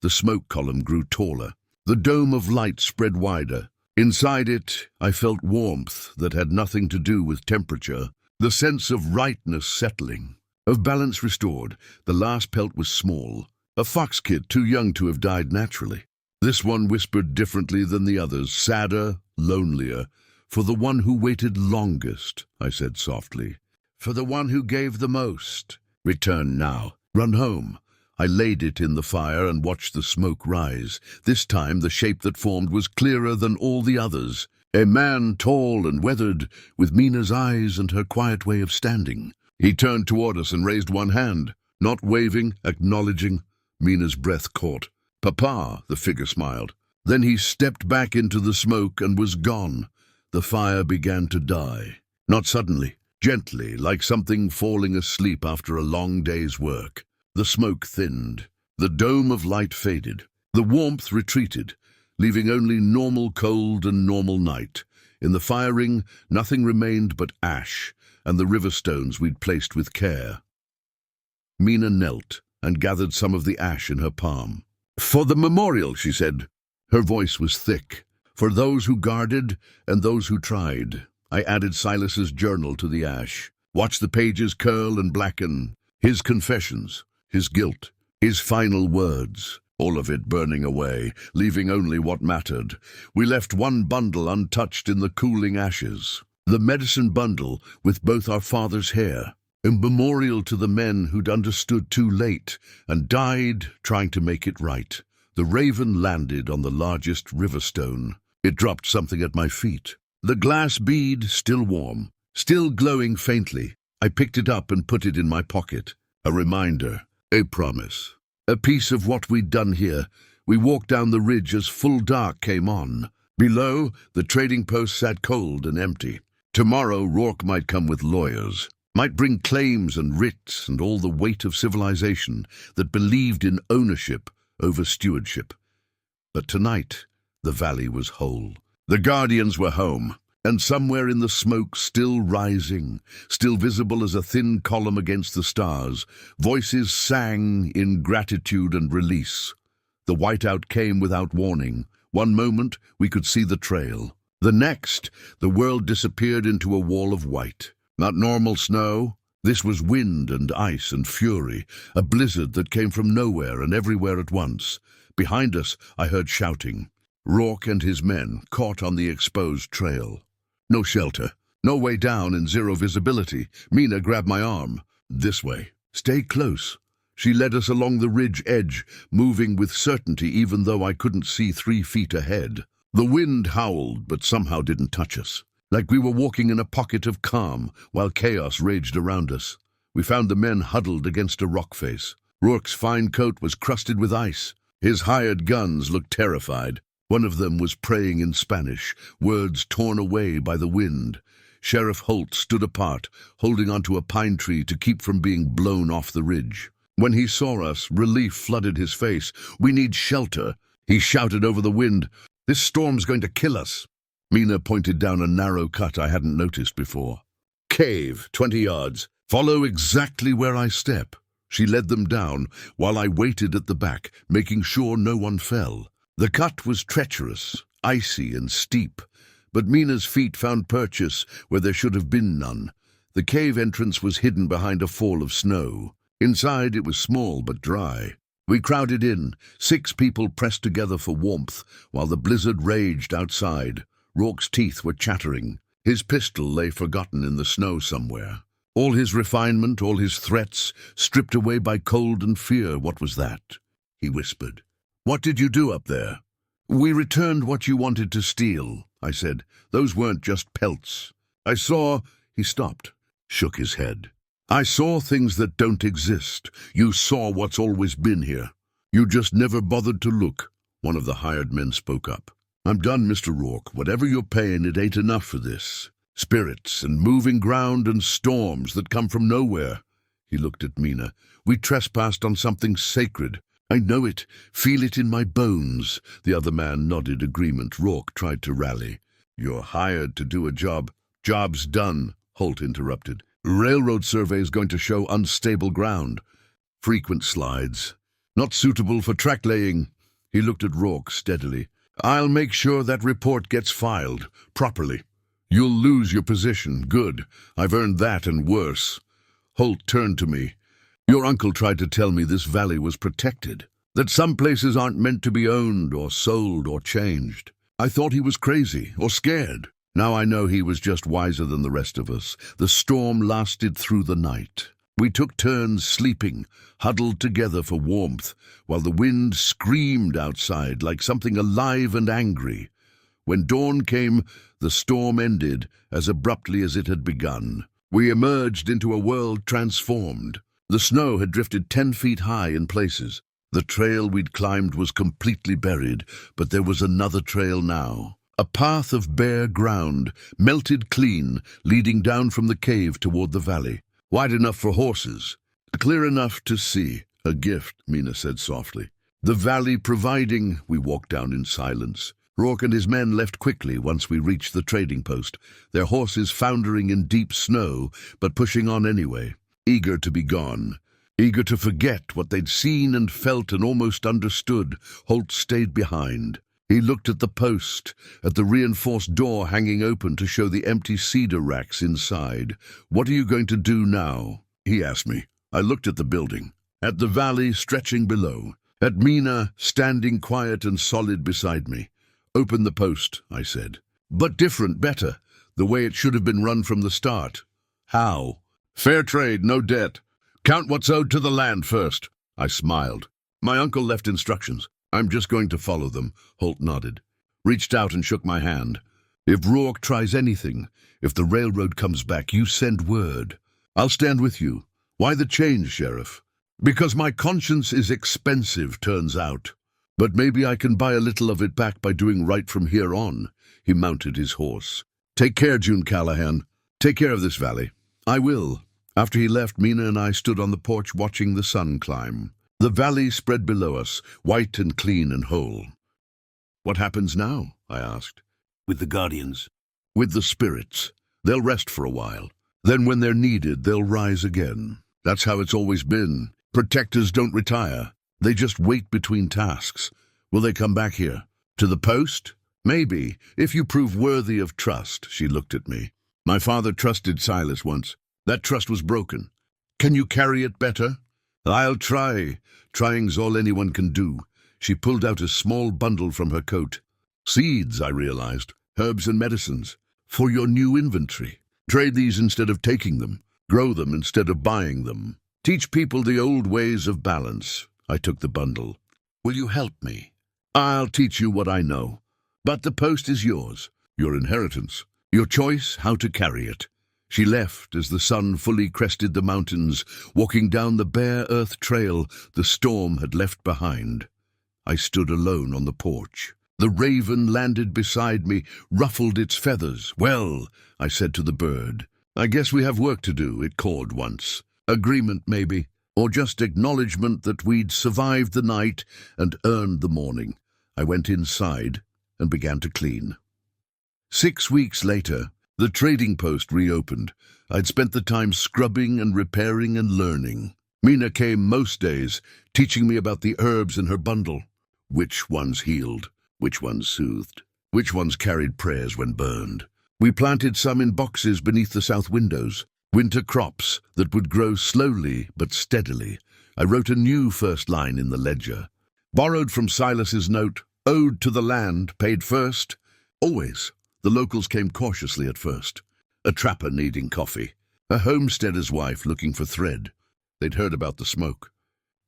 The smoke column grew taller. The dome of light spread wider. Inside it, I felt warmth that had nothing to do with temperature, the sense of rightness settling, of balance restored. The last pelt was small, a fox kid too young to have died naturally. This one whispered differently than the others, sadder, lonelier. For the one who waited longest, I said softly. For the one who gave the most. Return now. Run home. I laid it in the fire and watched the smoke rise. This time the shape that formed was clearer than all the others. A man tall and weathered, with Mina's eyes and her quiet way of standing. He turned toward us and raised one hand, not waving, acknowledging. Mina's breath caught. "Papa," the figure smiled. Then he stepped back into the smoke and was gone. The fire began to die. Not suddenly, gently, like something falling asleep after a long day's work. The smoke thinned. The dome of light faded. The warmth retreated, leaving only normal cold and normal night. In the fire ring, nothing remained but ash and the river stones we'd placed with care. Mina knelt and gathered some of the ash in her palm. "For the memorial," she said. Her voice was thick. "For those who guarded and those who tried." I added Silas's journal to the ash. Watched the pages curl and blacken. His confessions, his guilt, his final words. All of it burning away, leaving only what mattered. We left one bundle untouched in the cooling ashes. The medicine bundle with both our father's hair. A memorial to the men who'd understood too late and died trying to make it right. The raven landed on the largest river stone. It dropped something at my feet. The glass bead, still warm, still glowing faintly. I picked it up and put it in my pocket. A reminder, a promise. A piece of what we'd done here. We walked down the ridge as full dark came on. Below, the trading post sat cold and empty. Tomorrow, Rourke might come with lawyers, might bring claims and writs and all the weight of civilization that believed in ownership over stewardship. But tonight, the valley was whole. The guardians were home, and somewhere in the smoke, still rising, still visible as a thin column against the stars, voices sang in gratitude and release. The whiteout came without warning. One moment, we could see the trail. The next, the world disappeared into a wall of white. Not normal snow. This was wind and ice and fury, a blizzard that came from nowhere and everywhere at once. Behind us, I heard shouting. Rourke and his men, caught on the exposed trail. No shelter, no way down and zero visibility. Mina grabbed my arm. "This way. Stay close." She led us along the ridge edge, moving with certainty even though I couldn't see 3 feet ahead. The wind howled, but somehow didn't touch us. Like we were walking in a pocket of calm, while chaos raged around us. We found the men huddled against a rock face. Rourke's fine coat was crusted with ice. His hired guns looked terrified. One of them was praying in Spanish, words torn away by the wind. Sheriff Holt stood apart, holding onto a pine tree to keep from being blown off the ridge. When he saw us, relief flooded his face. "We need shelter," he shouted over the wind. "This storm's going to kill us." Mina pointed down a narrow cut I hadn't noticed before. "Cave, 20 yards. Follow exactly where I step." She led them down, while I waited at the back, making sure no one fell. The cut was treacherous, icy and steep, but Mina's feet found purchase where there should have been none. The cave entrance was hidden behind a fall of snow. Inside it was small but dry. We crowded in, 6 people pressed together for warmth, while the blizzard raged outside. Rourke's teeth were chattering. His pistol lay forgotten in the snow somewhere. All his refinement, all his threats, stripped away by cold and fear. "What was that?" he whispered. "What did you do up there?" "We returned what you wanted to steal," I said. "Those weren't just pelts. I saw—" He stopped, shook his head. "I saw things that don't exist. You saw what's always been here. You just never bothered to look." One of the hired men spoke up. "I'm done, Mr. Rourke. Whatever you're paying, it ain't enough for this. Spirits and moving ground and storms that come from nowhere." He looked at Mina. "We trespassed on something sacred. I know it, feel it in my bones." The other man nodded agreement. Rourke tried to rally. "You're hired to do a job." "Job's done," Holt interrupted. "Railroad survey's going to show unstable ground. Frequent slides. Not suitable for track laying." He looked at Rourke steadily. "I'll make sure that report gets filed, properly. You'll lose your position. Good. I've earned that and worse." Holt turned to me. "Your uncle tried to tell me this valley was protected, that some places aren't meant to be owned or sold or changed. I thought he was crazy or scared. Now I know he was just wiser than the rest of us. The storm lasted through the night. We took turns sleeping, huddled together for warmth, while the wind screamed outside like something alive and angry. When dawn came, the storm ended as abruptly as it had begun. We emerged into a world transformed. The snow had drifted 10 feet high in places. The trail we'd climbed was completely buried, but there was another trail now. A path of bare ground, melted clean, leading down from the cave toward the valley. Wide enough for horses, clear enough to see. A gift, Mina said softly. The valley providing. We walked down in silence. Rourke and his men left quickly once we reached the trading post, their horses foundering in deep snow, but pushing on anyway, eager to be gone. Eager to forget what they'd seen and felt and almost understood. Holt stayed behind. He looked at the post, at the reinforced door hanging open to show the empty cedar racks inside. "What are you going to do now?" he asked me. I looked at the building, at the valley stretching below, at Mina standing quiet and solid beside me. "Open the post," I said. "But different, better, the way it should have been run from the start." "How?" "Fair trade, no debt. Count what's owed to the land first." I smiled. "My uncle left instructions. I'm just going to follow them." Holt nodded, reached out and shook my hand. "If Rourke tries anything, if the railroad comes back, you send word. I'll stand with you." "Why the change, Sheriff?" "Because my conscience is expensive, turns out. But maybe I can buy a little of it back by doing right from here on." He mounted his horse. "Take care, June Callahan. Take care of this valley." "I will." After he left, Mina and I stood on the porch watching the sun climb. The valley spread below us, white and clean and whole. "What happens now?" I asked. "With the Guardians." "With the spirits. They'll rest for a while. Then when they're needed, they'll rise again. That's how it's always been. Protectors don't retire. They just wait between tasks. Will they come back here? To the post? Maybe, if you prove worthy of trust." She looked at me. "My father trusted Silas once. That trust was broken. Can you carry it better?" "I'll try. Trying's all anyone can do." She pulled out a small bundle from her coat. "Seeds," I realized. "Herbs and medicines. For your new inventory. Trade these instead of taking them. Grow them instead of buying them. Teach people the old ways of balance." I took the bundle. "Will you help me?" "I'll teach you what I know. But the post is yours. Your inheritance. Your choice how to carry it." She left as the sun fully crested the mountains, walking down the bare earth trail the storm had left behind. I stood alone on the porch. The raven landed beside me, ruffled its feathers. "Well," I said to the bird, "I guess we have work to do," it cawed once. Agreement, maybe, or just acknowledgement that we'd survived the night and earned the morning. I went inside and began to clean. 6 weeks later, the trading post reopened. I'd spent the time scrubbing and repairing and learning. Mina came most days, teaching me about the herbs in her bundle. Which ones healed, which ones soothed, which ones carried prayers when burned. We planted some in boxes beneath the south windows, winter crops that would grow slowly but steadily. I wrote a new first line in the ledger. Borrowed from Silas's note, owed to the land, paid first. Always. The locals came cautiously at first. A trapper needing coffee. A homesteader's wife looking for thread. They'd heard about the smoke.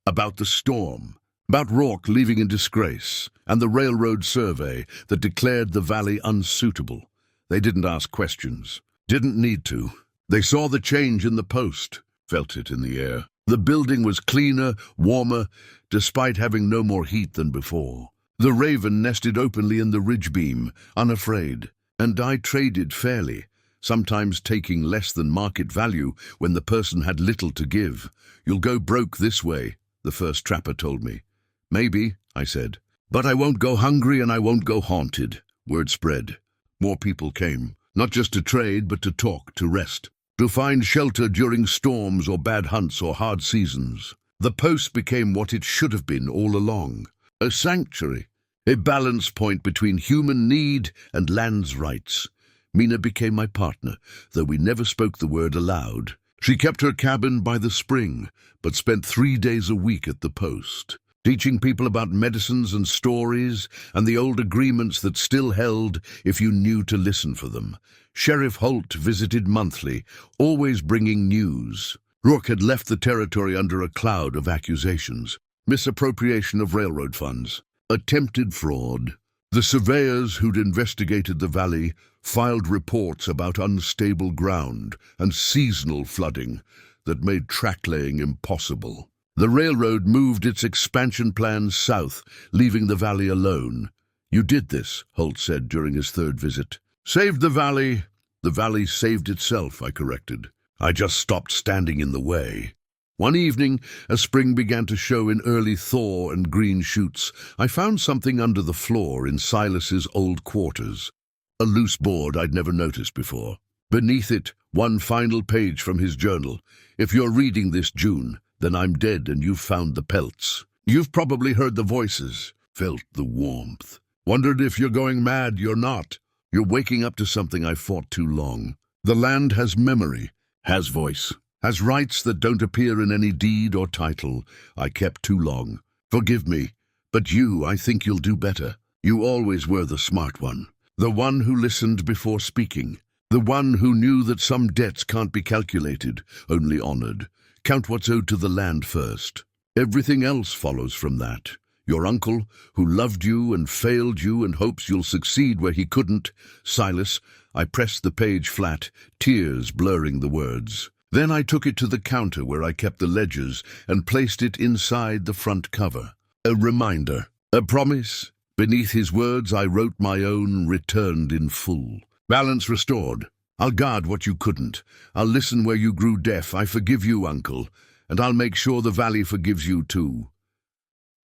About the storm. About Rourke leaving in disgrace. And the railroad survey that declared the valley unsuitable. They didn't ask questions. Didn't need to. They saw the change in the post. Felt it in the air. The building was cleaner, warmer, despite having no more heat than before. The raven nested openly in the ridge beam, unafraid. And I traded fairly, sometimes taking less than market value when the person had little to give. "You'll go broke this way," the first trapper told me. "Maybe," I said. "But I won't go hungry and I won't go haunted." Word spread. More people came, not just to trade, but to talk, to rest, to find shelter during storms or bad hunts or hard seasons. The post became what it should have been all along. A sanctuary. A balance point between human need and land's rights. Mina became my partner, though we never spoke the word aloud. She kept her cabin by the spring, but spent 3 days a week at the post, teaching people about medicines and stories and the old agreements that still held if you knew to listen for them. Sheriff Holt visited monthly, always bringing news. Rourke had left the territory under a cloud of accusations. Misappropriation of railroad funds. Attempted fraud. The surveyors who'd investigated the valley filed reports about unstable ground and seasonal flooding that made track-laying impossible. The railroad moved its expansion plans south, leaving the valley alone. "You did this," Holt said during his third visit. "Saved the valley." "The valley saved itself," I corrected. "I just stopped standing in the way." One evening, as spring began to show in early thaw and green shoots, I found something under the floor in Silas's old quarters. A loose board I'd never noticed before. Beneath it, one final page from his journal. "If you're reading this, June, then I'm dead and you've found the pelts. You've probably heard the voices, felt the warmth. Wondered if you're going mad. You're not. You're waking up to something I fought too long. The land has memory, has voice, has rights that don't appear in any deed or title I kept too long. Forgive me, but I think you'll do better. You always were the smart one, the one who listened before speaking, the one who knew that some debts can't be calculated, only honored. Count what's owed to the land first. Everything else follows from that. Your uncle, who loved you and failed you and hopes you'll succeed where he couldn't. Silas." I pressed the page flat, tears blurring the words. Then I took it to the counter where I kept the ledgers and placed it inside the front cover. A reminder, a promise. Beneath his words I wrote my own, returned in full. Balance restored. I'll guard what you couldn't. I'll listen where you grew deaf. I forgive you, Uncle, and I'll make sure the valley forgives you too.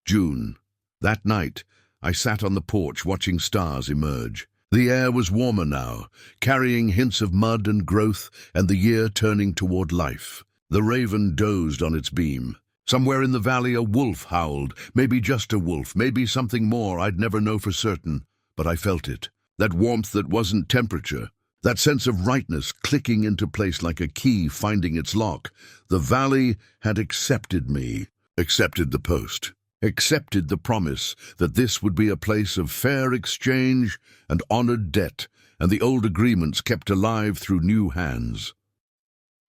June. That night, I sat on the porch watching stars emerge. The air was warmer now, carrying hints of mud and growth and the year turning toward life. The raven dozed on its beam. Somewhere in the valley a wolf howled, maybe just a wolf, maybe something more I'd never know for certain. But I felt it, that warmth that wasn't temperature, that sense of rightness clicking into place like a key finding its lock. The valley had accepted me, accepted the post. Accepted the promise that this would be a place of fair exchange and honored debt, and the old agreements kept alive through new hands.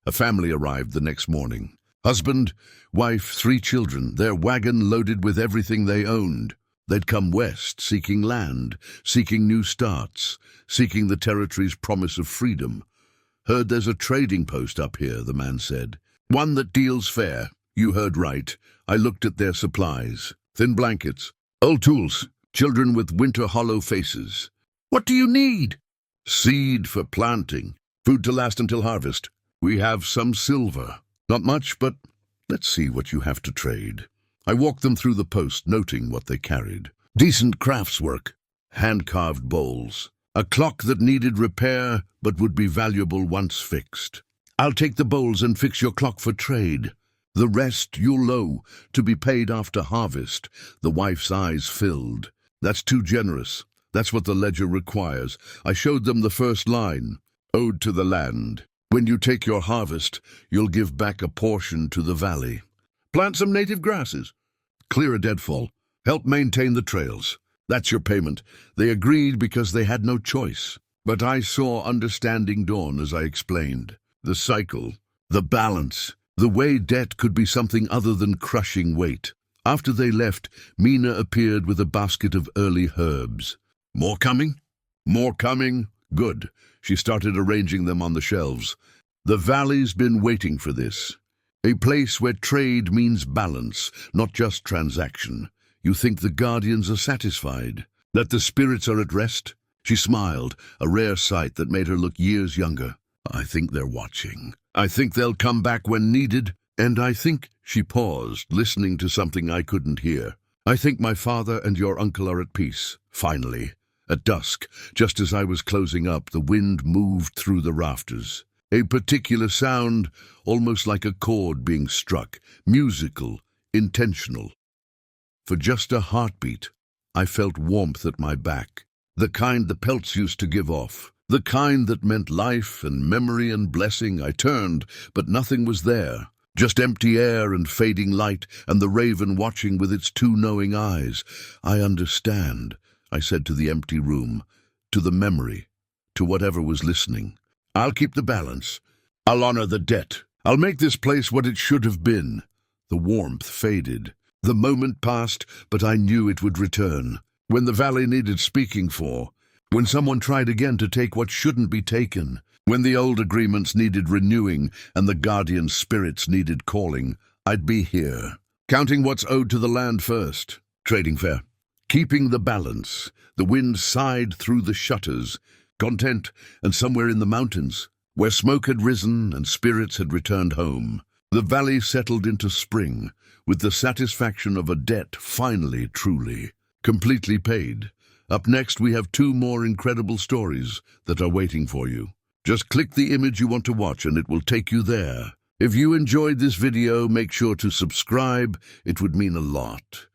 A family arrived the next morning. Husband, wife, 3 children, their wagon loaded with everything they owned. They'd come west, seeking land, seeking new starts, seeking the territory's promise of freedom. "Heard there's a trading post up here," the man said. "One that deals fair." "You heard right." I looked at their supplies. Thin blankets, old tools, children with winter hollow faces. "What do you need?" "Seed for planting, food to last until harvest. We have some silver. Not much, but let's see what you have to trade." I walked them through the post, noting what they carried. Decent craftswork, hand-carved bowls, a clock that needed repair but would be valuable once fixed. "I'll take the bowls and fix your clock for trade. The rest you'll owe, to be paid after harvest." The wife's eyes filled. "That's too generous. That's what the ledger requires." I showed them the first line, "Owed to the land. When you take your harvest, you'll give back a portion to the valley. Plant some native grasses. Clear a deadfall. Help maintain the trails. That's your payment." They agreed because they had no choice. But I saw understanding dawn as I explained. The cycle, the balance, the way debt could be something other than crushing weight. After they left, Mina appeared with a basket of early herbs. "More coming?" "More coming." "Good." She started arranging them on the shelves. "The valley's been waiting for this. A place where trade means balance, not just transaction. You think the guardians are satisfied? That the spirits are at rest?" She smiled, a rare sight that made her look years younger. "I think they're watching. I think they'll come back when needed, and I think—" She paused, listening to something I couldn't hear. "I think my father and your uncle are at peace, finally." At dusk, just as I was closing up, the wind moved through the rafters. A particular sound, almost like a chord being struck, musical, intentional. For just a heartbeat, I felt warmth at my back, the kind the pelts used to give off. The kind that meant life and memory and blessing. I turned, but nothing was there. Just empty air and fading light, and the raven watching with its 2 knowing eyes. "I understand," I said to the empty room, to the memory, to whatever was listening. "I'll keep the balance. I'll honor the debt. I'll make this place what it should have been." The warmth faded. The moment passed, but I knew it would return. when the valley needed speaking for, when someone tried again to take what shouldn't be taken, when the old agreements needed renewing and the guardian spirits needed calling, I'd be here, counting what's owed to the land first, trading fair, keeping the balance. The wind sighed through the shutters, content, and somewhere in the mountains, where smoke had risen and spirits had returned home, the valley settled into spring, with the satisfaction of a debt finally, truly, completely paid. Up next, we have 2 more incredible stories that are waiting for you. Just click the image you want to watch and it will take you there. If you enjoyed this video, make sure to subscribe. It would mean a lot.